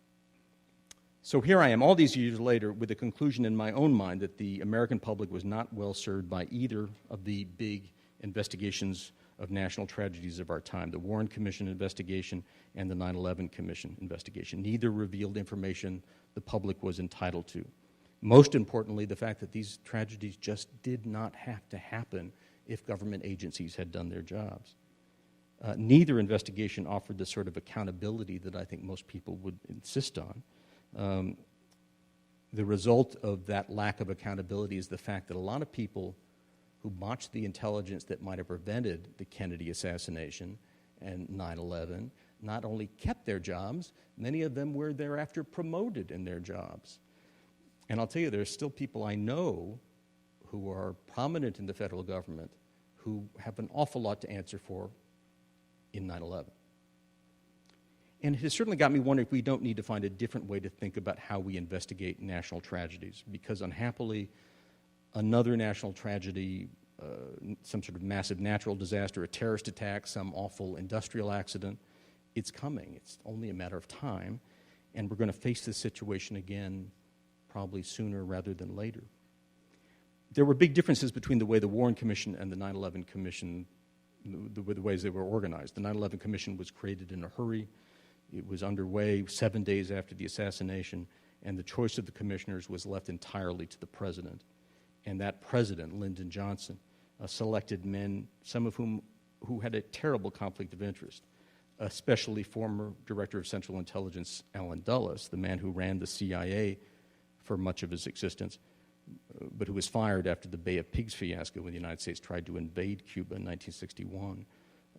Speaker 2: So here I am, all these years later, with the conclusion in my own mind that the American public was not well served by either of the big investigations of national tragedies of our time, the Warren Commission investigation and the 9/11 Commission investigation. Neither revealed information the public was entitled to. Most importantly, the fact that these tragedies just did not have to happen if government agencies had done their jobs. Neither investigation offered the sort of accountability that I think most people would insist on. The result of that lack of accountability is the fact that a lot of people who botched the intelligence that might have prevented the Kennedy assassination and 9/11 not only kept their jobs, many of them were thereafter promoted in their jobs. And I'll tell you, there's still people I know who are prominent in the federal government who have an awful lot to answer for in 9/11. And it has certainly got me wondering if we don't need to find a different way to think about how we investigate national tragedies, because unhappily, another national tragedy, some sort of massive natural disaster, a terrorist attack, some awful industrial accident, it's coming. It's only a matter of time, and we're going to face this situation again probably sooner rather than later. There were big differences between the way the Warren Commission and the 9/11 Commission, the ways they were organized. The 9/11 Commission was created in a hurry. It was underway 7 days after the assassination, and the choice of the commissioners was left entirely to the president. And that president, Lyndon Johnson, selected men, some of whom who had a terrible conflict of interest, especially former Director of Central Intelligence Allen Dulles, the man who ran the CIA for much of his existence, but who was fired after the Bay of Pigs fiasco when the United States tried to invade Cuba in 1961.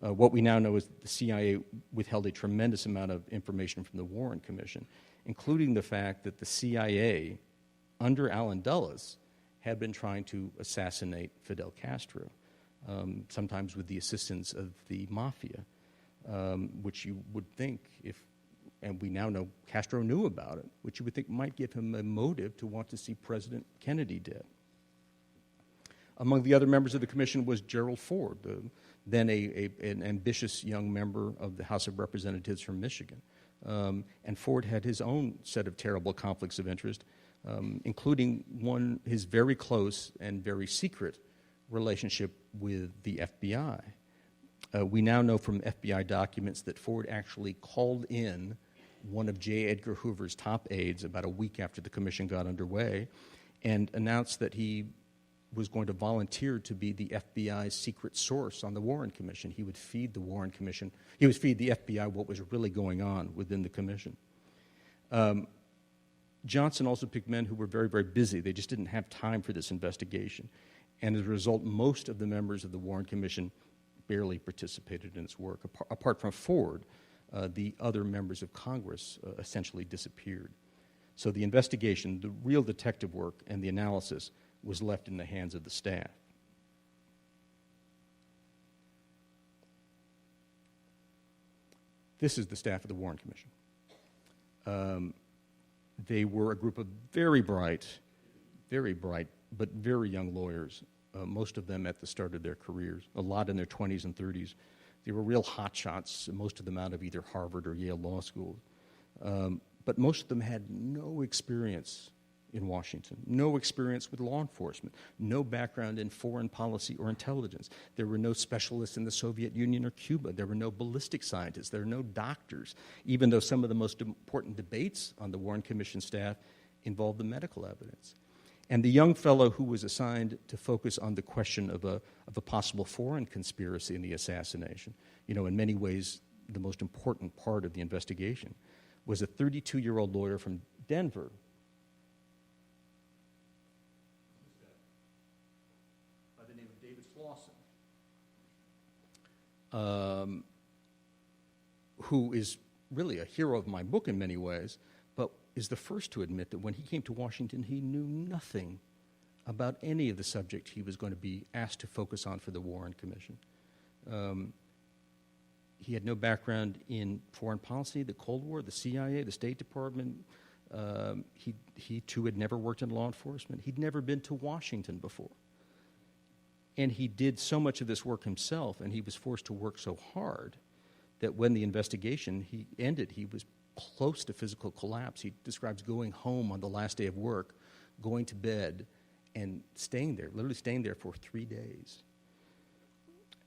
Speaker 2: What we now know is that the CIA withheld a tremendous amount of information from the Warren Commission, including the fact that the CIA, under Allen Dulles, had been trying to assassinate Fidel Castro, sometimes with the assistance of the mafia, which you would think, and we now know Castro knew about it, which you would think might give him a motive to want to see President Kennedy dead. Among the other members of the commission was Gerald Ford, then an ambitious young member of the House of Representatives from Michigan. And Ford had his own set of terrible conflicts of interest, including his very close and very secret relationship with the FBI. We now know from FBI documents that Ford actually called in one of J. Edgar Hoover's top aides about a week after the commission got underway and announced that he was going to volunteer to be the FBI's secret source on the Warren Commission. He would feed the Warren Commission. He would feed the FBI what was really going on within the commission. Johnson also picked men who were very, very busy. They just didn't have time for this investigation. And as a result, most of the members of the Warren Commission barely participated in its work. Apart from Ford, the other members of Congress essentially disappeared. So the investigation, the real detective work, and the analysis was left in the hands of the staff. This is the staff of the Warren Commission. They were a group of very bright, but very young lawyers, most of them at the start of their careers, a lot in their 20s and 30s. They were real hotshots, most of them out of either Harvard or Yale Law School. But most of them had no experience in Washington, no experience with law enforcement, no background in foreign policy or intelligence. There were no specialists in the Soviet Union or Cuba. There were no ballistic scientists. There were no doctors, even though some of the most important debates on the Warren Commission staff involved the medical evidence. And the young fellow who was assigned to focus on the question of a possible foreign conspiracy in the assassination, in many ways the most important part of the investigation, was a 32-year-old lawyer from Denver. By the name of David Slauson, who is really a hero of my book in many ways, but is the first to admit that when he came to Washington, he knew nothing about any of the subject he was going to be asked to focus on for the Warren Commission. He had no background in foreign policy, the Cold War, the CIA, the State Department. He too had never worked in law enforcement. He'd never been to Washington before. And he did so much of this work himself, and he was forced to work so hard that when the investigation ended, he was close to physical collapse. He describes going home on the last day of work, going to bed, and staying there, literally staying there for 3 days.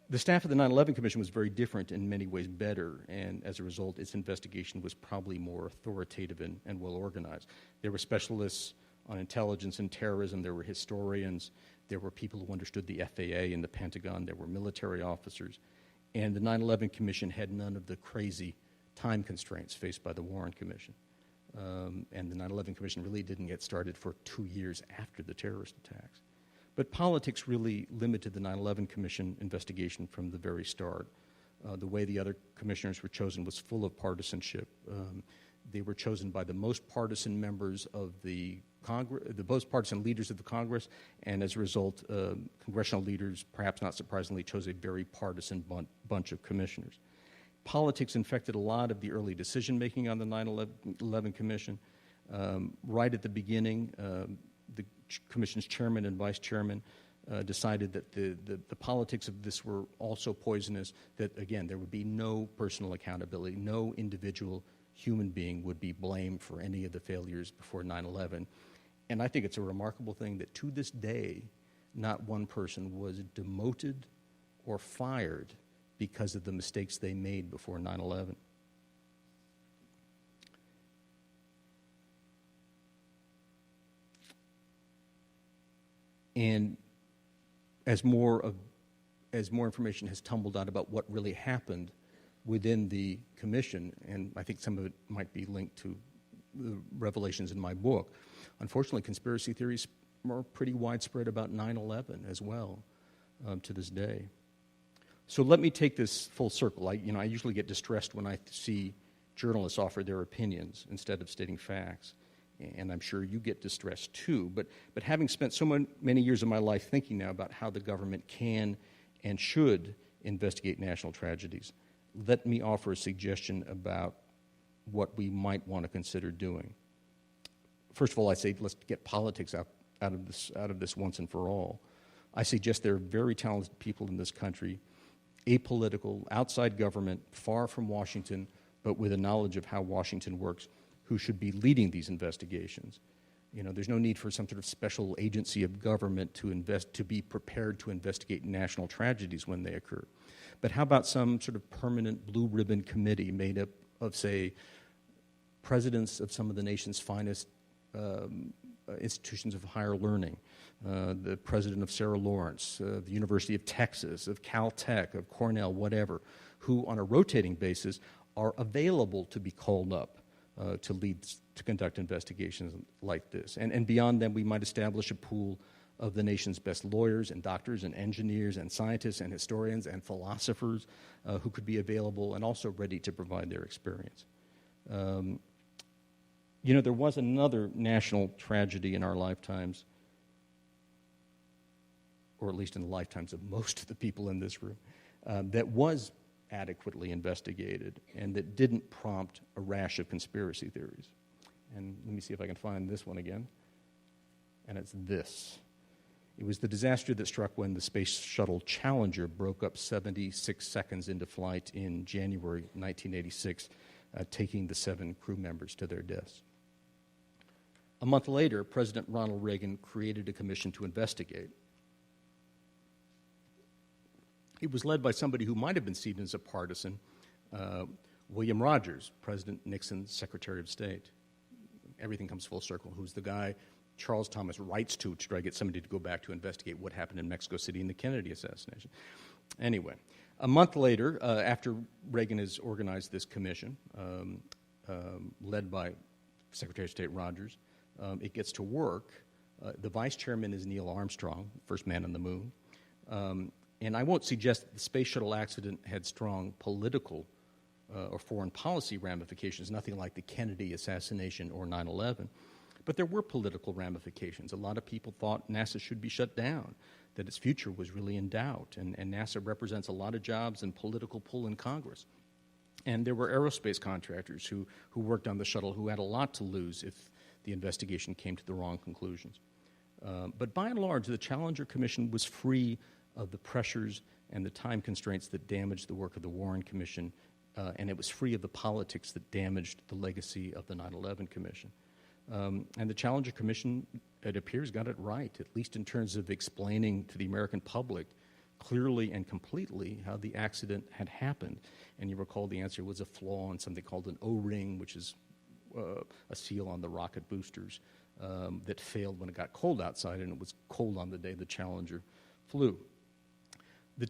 Speaker 2: The staff of the 9/11 Commission was very different, in many ways better, and as a result, its investigation was probably more authoritative and well organized. There were specialists on intelligence and terrorism. There were historians. There were people who understood the FAA and the Pentagon. There were military officers. And the 9/11 Commission had none of the crazy time constraints faced by the Warren Commission. And the 9/11 Commission really didn't get started for 2 years after the terrorist attacks. But politics really limited the 9/11 Commission investigation from the very start. The way the other commissioners were chosen was full of partisanship. They were chosen by the most partisan members of the Congress, the most partisan leaders of the Congress, and as a result, congressional leaders, perhaps not surprisingly, chose a very partisan bunch of commissioners. Politics infected a lot of the early decision-making on the 9/11 Commission. Right at the beginning, the Commission's chairman and vice chairman decided that the politics of this were also poisonous, that, again, there would be no personal accountability. No individual human being would be blamed for any of the failures before 9/11. And I think it's a remarkable thing that to this day, not one person was demoted or fired because of the mistakes they made before 9/11. And as more information has tumbled out about what really happened within the commission, and I think some of it might be linked to the revelations in my book, unfortunately, conspiracy theories are pretty widespread about 9/11 as well to this day. So let me take this full circle. I usually get distressed when I see journalists offer their opinions instead of stating facts, and I'm sure you get distressed too. But having spent so many years of my life thinking now about how the government can and should investigate national tragedies, let me offer a suggestion about what we might want to consider doing. First of all, I say let's get politics out of this once and for all. I suggest there are very talented people in this country, apolitical, outside government, far from Washington, but with a knowledge of how Washington works, who should be leading these investigations. There's no need for some sort of special agency of government to be prepared to investigate national tragedies when they occur. But how about some sort of permanent blue ribbon committee made up of, say, presidents of some of the nation's finest institutions of higher learning, the president of Sarah Lawrence, the University of Texas, of Caltech, of Cornell, whatever, who on a rotating basis are available to be called up to conduct investigations like this. And beyond them, we might establish a pool of the nation's best lawyers and doctors and engineers and scientists and historians and philosophers who could be available and also ready to provide their experience. There was another national tragedy in our lifetimes, or at least in the lifetimes of most of the people in this room, that was adequately investigated and that didn't prompt a rash of conspiracy theories. And let me see if I can find this one again. And it's this. It was the disaster that struck when the Space Shuttle Challenger broke up 76 seconds into flight in January 1986, taking the 7 crew members to their deaths. A month later, President Ronald Reagan created a commission to investigate. It was led by somebody who might have been seen as a partisan, William Rogers, President Nixon's Secretary of State. Everything comes full circle. Who's the guy Charles Thomas writes to try to get somebody to go back to investigate what happened in Mexico City in the Kennedy assassination. Anyway, a month later, after Reagan has organized this commission, led by Secretary of State Rogers, it gets to work. The vice chairman is Neil Armstrong, first man on the moon. And I won't suggest that the space shuttle accident had strong political or foreign policy ramifications, nothing like the Kennedy assassination or 9/11. But there were political ramifications. A lot of people thought NASA should be shut down, that its future was really in doubt. And NASA represents a lot of jobs and political pull in Congress. And there were aerospace contractors who worked on the shuttle who had a lot to lose if the investigation came to the wrong conclusions. But by and large, the Challenger Commission was free of the pressures and the time constraints that damaged the work of the Warren Commission, and it was free of the politics that damaged the legacy of the 9/11 Commission. And the Challenger Commission, it appears, got it right, at least in terms of explaining to the American public clearly and completely how the accident had happened. And you recall the answer was a flaw in something called an O-ring, which is a seal on the rocket boosters that failed when it got cold outside, and it was cold on the day the Challenger flew. The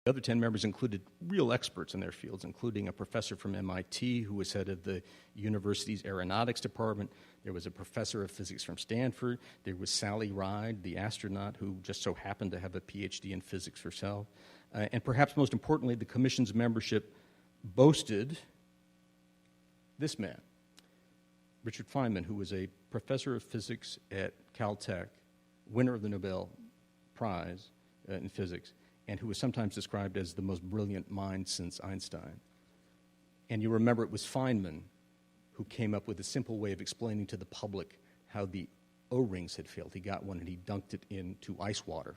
Speaker 2: other 10 members included real experts in their fields, including a professor from MIT who was head of the university's aeronautics department. There was a professor of physics from Stanford. There was Sally Ride, the astronaut, who just so happened to have a PhD in physics herself. And perhaps most importantly, the commission's membership boasted this man, Richard Feynman, who was a professor of physics at Caltech, winner of the Nobel Prize in physics, and who was sometimes described as the most brilliant mind since Einstein. And you remember it was Feynman who came up with a simple way of explaining to the public how the O-rings had failed. He got one and he dunked it into ice water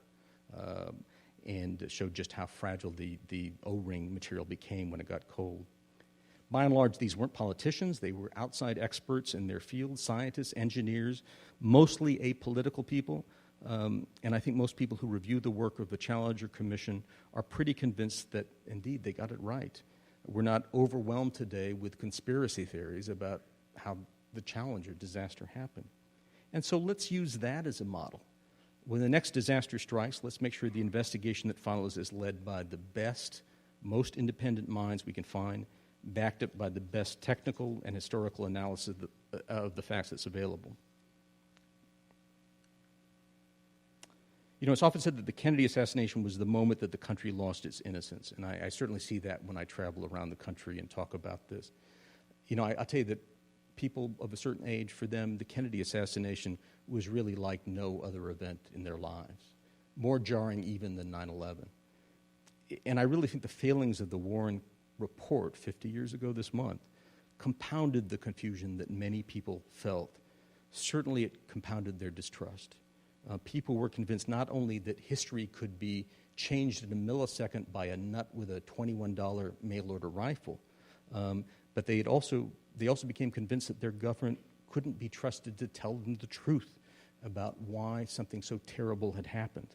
Speaker 2: and showed just how fragile the O-ring material became when it got cold. By and large, these weren't politicians. They were outside experts in their field, scientists, engineers, mostly apolitical people. And I think most people who review the work of the Challenger Commission are pretty convinced that, indeed, they got it right. We're not overwhelmed today with conspiracy theories about how the Challenger disaster happened. And so let's use that as a model. When the next disaster strikes, let's make sure the investigation that follows is led by the best, most independent minds we can find, backed up by the best technical and historical analysis of the facts that's available. It's often said that the Kennedy assassination was the moment that the country lost its innocence, and I certainly see that when I travel around the country and talk about this. I'll tell you that people of a certain age, for them, the Kennedy assassination was really like no other event in their lives, more jarring even than 9/11. And I really think the failings of the Warren report 50 years ago this month compounded the confusion that many people felt. Certainly it compounded their distrust. People were convinced not only that history could be changed in a millisecond by a nut with a $21 mail-order rifle, but they also became convinced that their government couldn't be trusted to tell them the truth about why something so terrible had happened.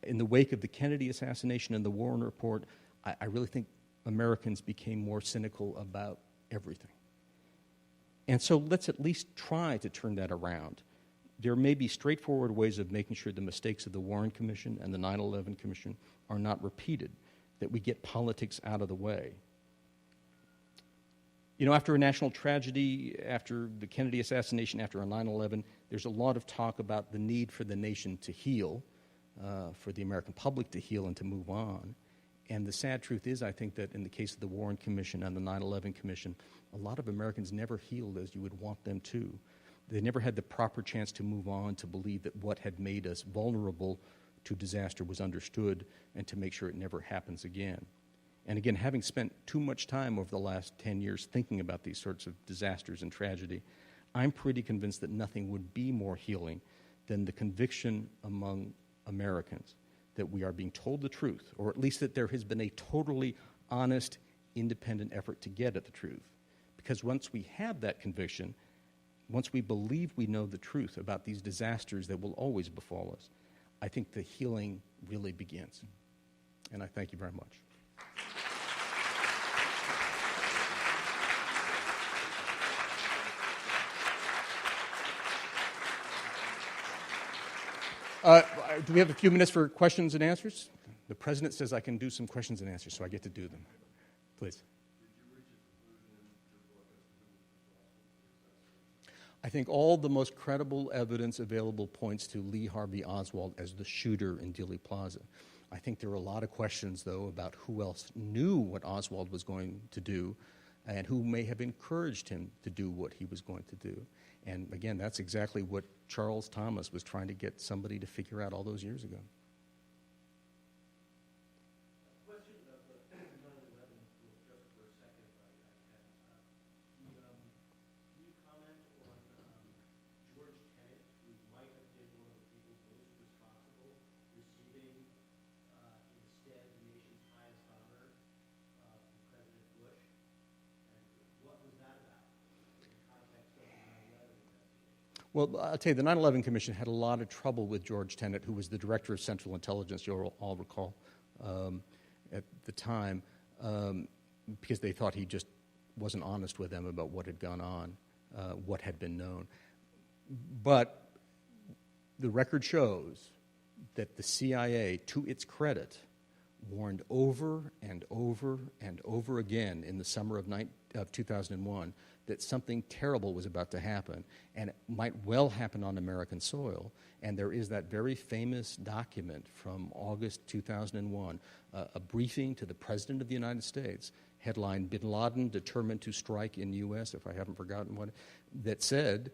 Speaker 2: In the wake of the Kennedy assassination and the Warren Report, I really think Americans became more cynical about everything. And so let's at least try to turn that around. There may be straightforward ways of making sure the mistakes of the Warren Commission and the 9/11 Commission are not repeated, that we get politics out of the way. You know, after a national tragedy, after the Kennedy assassination, after 9/11, there's a lot of talk about the need for the nation to heal, for the American public to heal and to move on. And the sad truth is, I think that in the case of the Warren Commission and the 9/11 Commission, a lot of Americans never healed as you would want them to. They never had the proper chance to move on, to believe that what had made us vulnerable to disaster was understood, and to make sure it never happens again. And again, having spent too much time over the last 10 years thinking about these sorts of disasters and tragedy, I'm pretty convinced that nothing would be more healing than the conviction among Americans that we are being told the truth, or at least that there has been a totally honest, independent effort to get at the truth. Because once we have that conviction, once we believe we know the truth about these disasters that will always befall us, I think the healing really begins. And I thank you very much. Do we have a few minutes for questions and answers? The president says I can do some questions and answers, so I get to do them. Please. I think all the most credible evidence available points to Lee Harvey Oswald as the shooter in Dealey Plaza. I think there are a lot of questions, though, about who else knew what Oswald was going to do and who may have encouraged him to do what he was going to do. And again, that's exactly what Charles Thomas was trying to get somebody to figure out all those years ago.
Speaker 3: Question about the 9/11 just for a second, if I can. Can you comment on George Tenet, who might have been one of the people most responsible, receiving instead the nation's highest honor from President Bush? And what was that about in the context of the 9/11 investigation?
Speaker 2: Well, I'll tell you, the 9/11 Commission had a lot of trouble with George Tenet, who was the director of Central Intelligence, you'll all recall, at the time, because they thought he just wasn't honest with them about what had gone on, what had been known. But the record shows that the CIA, to its credit, warned over and over and over again in the summer of 2001 that something terrible was about to happen, and it might well happen on American soil. And there is that very famous document from August 2001, a briefing to the President of the United States, headlined "Bin Laden Determined to Strike in U.S.," if I haven't forgotten what, that said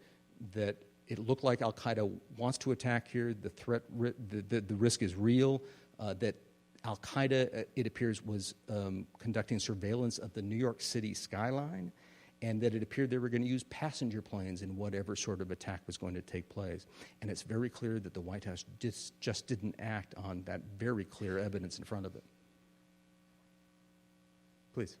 Speaker 2: that it looked like Al-Qaeda wants to attack here, the threat, the risk is real, that Al-Qaeda, it appears, was conducting surveillance of the New York City skyline, and that it appeared they were going to use passenger planes in whatever sort of attack was going to take place. And it's very clear that the White House just didn't act on that very clear evidence in front of it. Please.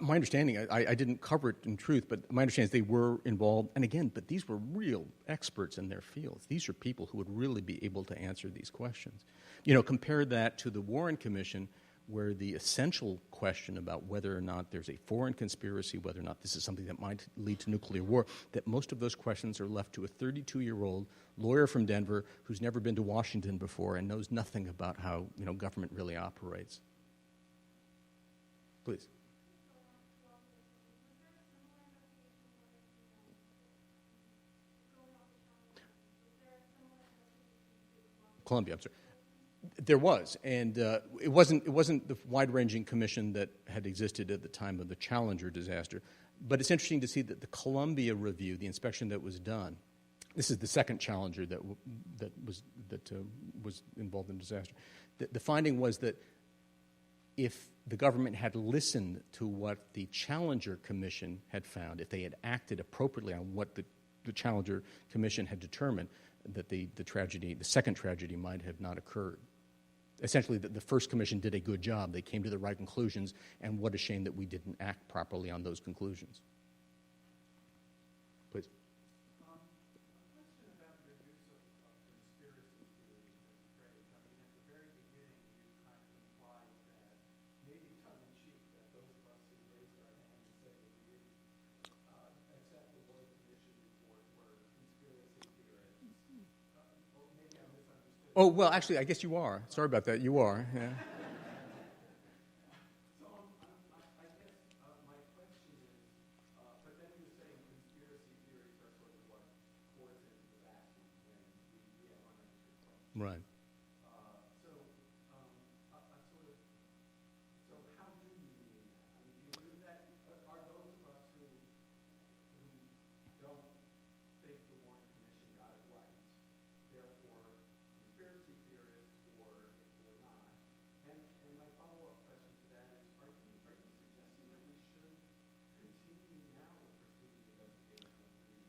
Speaker 2: My understanding, I didn't cover it in truth, but my understanding is they were involved. And again, but these were real experts in their fields. These are people who would really be able to answer these questions. You know, compare that to the Warren Commission, where the essential question about whether or not there's a foreign conspiracy, whether or not this is something that might lead to nuclear war, that most of those questions are left to a 32-year-old lawyer from Denver who's never been to Washington before and knows nothing about how, you know, government really operates. Please. Columbia, I'm sorry. There was, and it wasn't the wide-ranging commission that had existed at the time of the Challenger disaster. But it's interesting to see that the Columbia review, the inspection that was done, This is the second challenger that was involved in the disaster. The finding was that if the government had listened to what the Challenger Commission had found, if they had acted appropriately on what the Challenger Commission had determined, that the second tragedy might have not occurred. Essentially, the first commission did a good job. They came to the right conclusions, and what a shame that we didn't act properly on those conclusions. Please.
Speaker 3: A question about your use of conspiracy theory as a phrase. I mean, at the very beginning, you kind of implied that, maybe tongue-in-cheek, that those of us who raised our hand and said that we didn't accept the Warren Commission report were conspiracy theorists. Or maybe I misunderstood.
Speaker 2: Oh, well, actually, I guess you are. Sorry about that. You are. Yeah.
Speaker 3: So I guess my question is, but then you're saying conspiracy theories are sort of what pours into the vacuum when we have unanswered questions.
Speaker 2: Right.
Speaker 3: So how do you mean that? I mean, do you mean that are those of us who don't think the Warren Commission got it right, therefore conspiracy theorists or not? And my follow-up question to that is, are you suggesting that we should continue now to pursue the investigation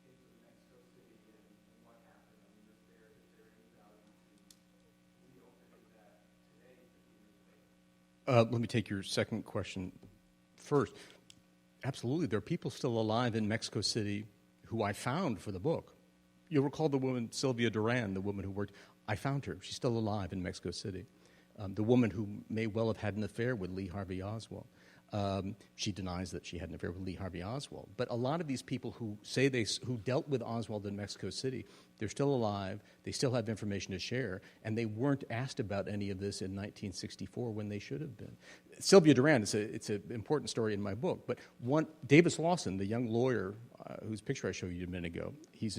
Speaker 3: into Mexico City and what happened? I mean, is there any value to reopening that today 50 years later?
Speaker 2: Let me take your second question first. Absolutely, there are people still alive in Mexico City who I found for the book. You'll recall the woman, Sylvia Duran, the woman who worked. I found her. She's still alive in Mexico City. The woman who may well have had an affair with Lee Harvey Oswald. She denies that she had an affair with Lee Harvey Oswald. But a lot of these people who say who dealt with Oswald in Mexico City, they're still alive, they still have information to share, and they weren't asked about any of this in 1964 when they should have been. Sylvia Duran, it's an important story in my book, but Davis Lawson, the young lawyer whose picture I showed you a minute ago, he's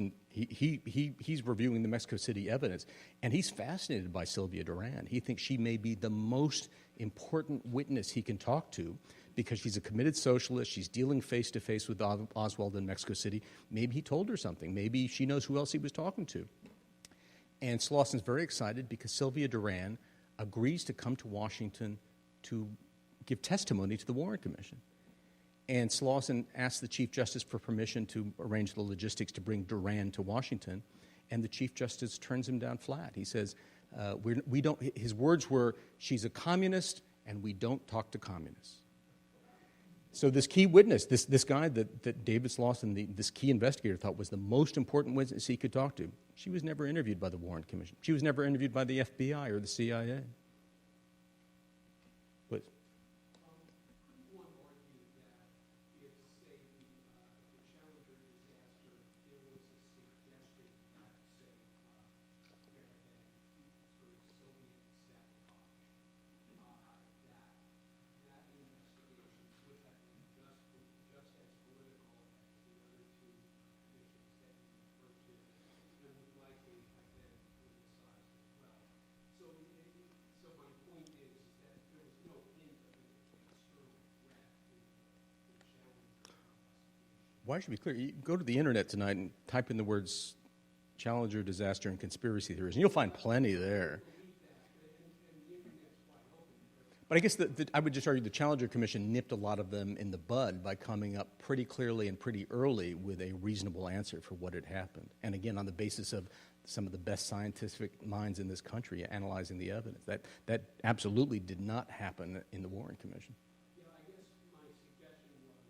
Speaker 2: reviewing the Mexico City evidence, and he's fascinated by Sylvia Duran. He thinks she may be the most important witness he can talk to because she's a committed socialist. She's dealing face-to-face with Oswald in Mexico City. Maybe he told her something. Maybe she knows who else he was talking to. And Slawson's very excited because Sylvia Duran agrees to come to Washington to give testimony to the Warren Commission. And Slawson asks the Chief Justice for permission to arrange the logistics to bring Duran to Washington, and the Chief Justice turns him down flat. He says, we don't. His words were, "She's a communist, and we don't talk to communists." So this key witness, this guy that David Slawson, this key investigator, thought was the most important witness he could talk to, she was never interviewed by the Warren Commission. She was never interviewed by the FBI or the CIA. But
Speaker 3: One argued that if, say, the Challenger disaster, there was a suggestion that, say, there had been sort of Soviet sabotage, that investigation would have been just as political as the other two commissions that you referred to, and would likely have been politicized as well. So my point is that there was no hint of an external threat to the Challenger investigation.
Speaker 2: why should we be clear? You go to the internet tonight and type in the words Challenger disaster and conspiracy theories, and you'll find plenty there. But I guess I would just argue the Challenger Commission nipped a lot of them in the bud by coming up pretty clearly and pretty early with a reasonable answer for what had happened. And again, on the basis of some of the best scientific minds in this country analyzing the evidence. That absolutely did not happen in the Warren Commission.
Speaker 3: Yeah, I guess my suggestion was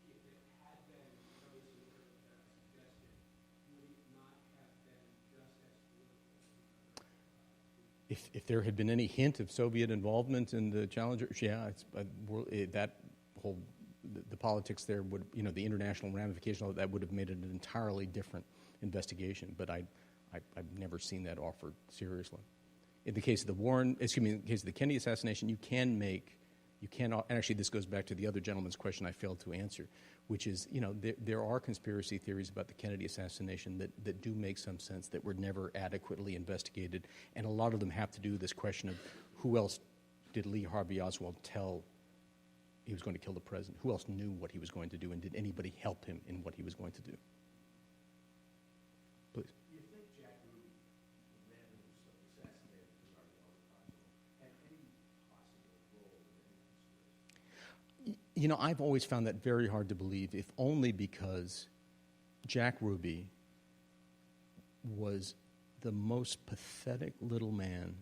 Speaker 3: if it had been those who were suggested, would it not have been just as political?
Speaker 2: If there had been any hint of Soviet involvement in the Challenger, yeah, the politics there would, the international ramifications of that would have made it an entirely different investigation. But I've never seen that offered seriously. In the case of in the case of the Kennedy assassination, and actually this goes back to the other gentleman's question I failed to answer, which is, there are conspiracy theories about the Kennedy assassination that do make some sense, that were never adequately investigated, and a lot of them have to do with this question of who else did Lee Harvey Oswald tell he was going to kill the president? Who else knew what he was going to do, and did anybody help him in what he was going to do? I've always found that very hard to believe, if only because Jack Ruby was the most pathetic little man,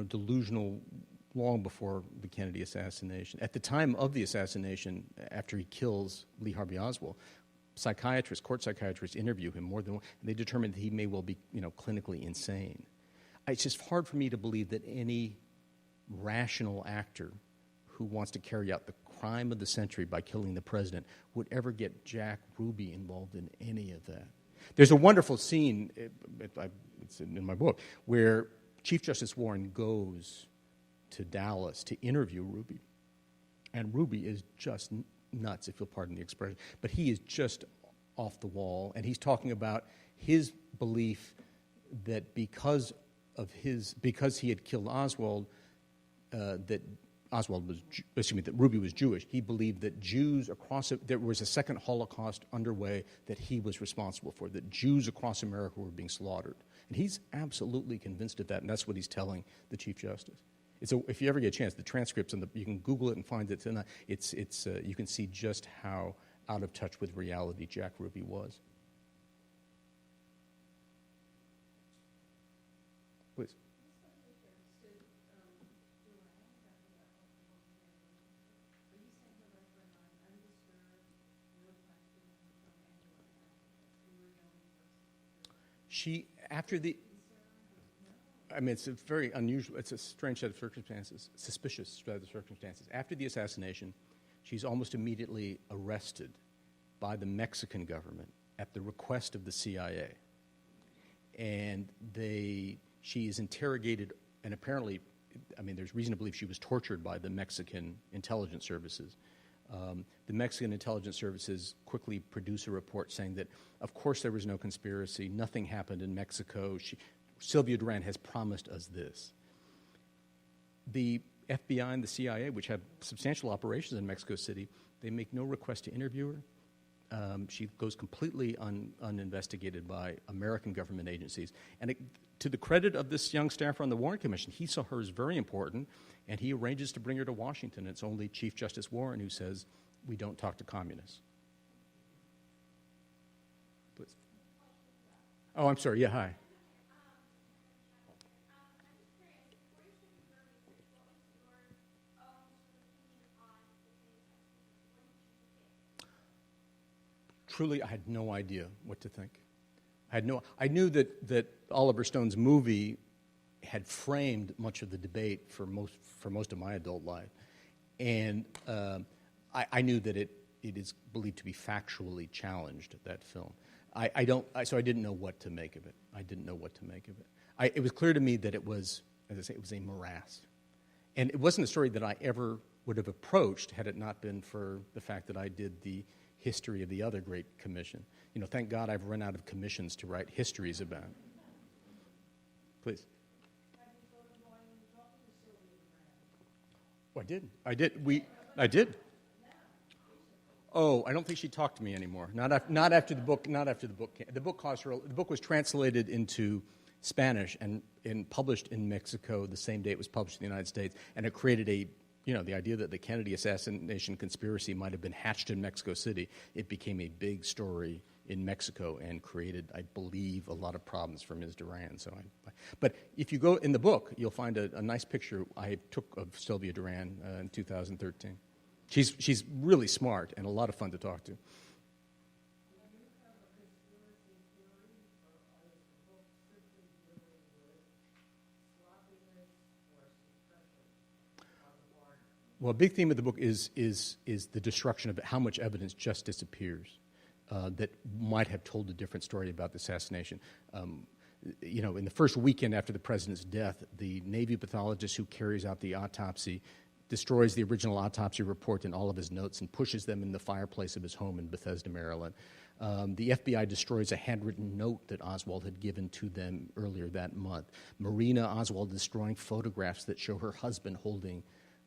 Speaker 2: delusional long before the Kennedy assassination. At the time of the assassination, after he kills Lee Harvey Oswald, court psychiatrists interview him more than one, and they determine that he may well be, clinically insane. It's just hard for me to believe that any rational actor who wants to carry out the crime of the century by killing the president would ever get Jack Ruby involved in any of that. There's a wonderful scene, it's in my book, where Chief Justice Warren goes to Dallas to interview Ruby. And Ruby is just nuts, if you'll pardon the expression. But he is just off the wall, and he's talking about his belief that because he had killed Oswald, that Ruby was Jewish. He believed that there was a second Holocaust underway that he was responsible for, that Jews across America were being slaughtered. And he's absolutely convinced of that, and that's what he's telling the Chief Justice. If you ever get a chance, the transcripts, you can Google it and find it. You can see just how out of touch with reality Jack Ruby was. Please. It's a very unusual, it's a strange set of circumstances, suspicious set of circumstances. After the assassination, she's almost immediately arrested by the Mexican government at the request of the CIA. And she is interrogated, and apparently, there's reason to believe she was tortured by the Mexican intelligence services. The Mexican intelligence services quickly produce a report saying that, of course, there was no conspiracy, nothing happened in Mexico. Sylvia Duran has promised us this. The FBI and the CIA, which have substantial operations in Mexico City, they make no request to interview her. She goes completely uninvestigated by American government agencies. And to the credit of this young staffer on the Warren Commission, he saw her as very important, and he arranges to bring her to Washington. It's only Chief Justice Warren who says, we don't talk to communists. Please. Oh, I'm sorry. Yeah, hi. Truly, I had no idea what to think. I knew that Oliver Stone's movie had framed much of the debate for most of my adult life, and I knew that it is believed to be factually challenged, that film. So I didn't know what to make of it. It was clear to me that it was, as I say, it was a morass, and it wasn't a story that I ever would have approached had it not been for the fact that I did the history of the other great commission. Thank God I've run out of commissions to write histories about. Please. Oh, I did. Oh, I don't think she talked to me anymore. Not after the book. The book caused her. The book was translated into Spanish and published in Mexico the same day it was published in the United States, and it created the idea that the Kennedy assassination conspiracy might have been hatched in Mexico City. It became a big story in Mexico and created, I believe, a lot of problems for Ms. Duran. But if you go in the book, you'll find a nice picture I took of Sylvia Duran in 2013. She's really smart and a lot of fun to talk to. Well, a big theme of the book is the destruction of how much evidence just disappears that might have told a different story about the assassination. In the first weekend after the president's death, the Navy pathologist who carries out the autopsy destroys the original autopsy report and all of his notes and pushes them in the fireplace of his home in Bethesda, Maryland. The FBI destroys a handwritten note that Oswald had given to them earlier that month. Marina Oswald destroying photographs that show her husband holding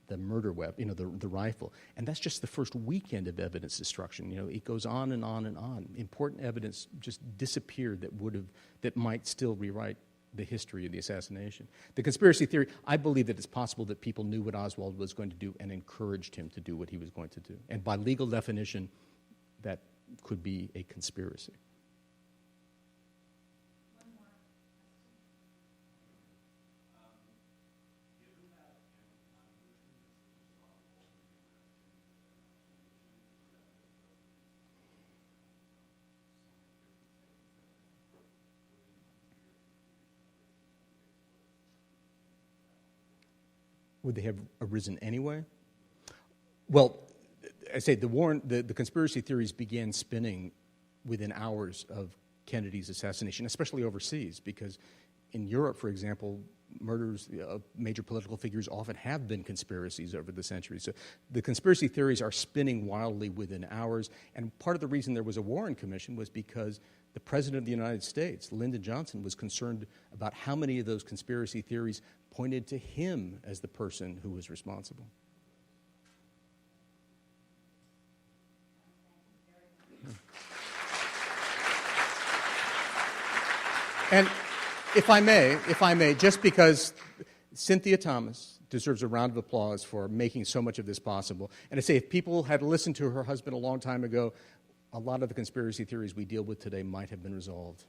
Speaker 2: the murder weapon, the rifle. And that's just the first weekend of evidence destruction. It goes on and on and on. Important evidence just disappeared that might still rewrite the history of the assassination. The conspiracy theory, I believe that it's possible that people knew what Oswald was going to do and encouraged him to do what he was going to do. And by legal definition, that could be a conspiracy. Would they have arisen anyway? Well, I say the conspiracy theories began spinning within hours of Kennedy's assassination, especially overseas, because in Europe, for example, murders of major political figures often have been conspiracies over the centuries. So the conspiracy theories are spinning wildly within hours, and part of the reason there was a Warren Commission was because the President of the United States, Lyndon Johnson, was concerned about how many of those conspiracy theories pointed to him as the person who was responsible. And if I may, just because Cynthia Thomas deserves a round of applause for making so much of this possible. And I say, if people had listened to her husband a long time ago, a lot of the conspiracy theories we deal with today might have been resolved.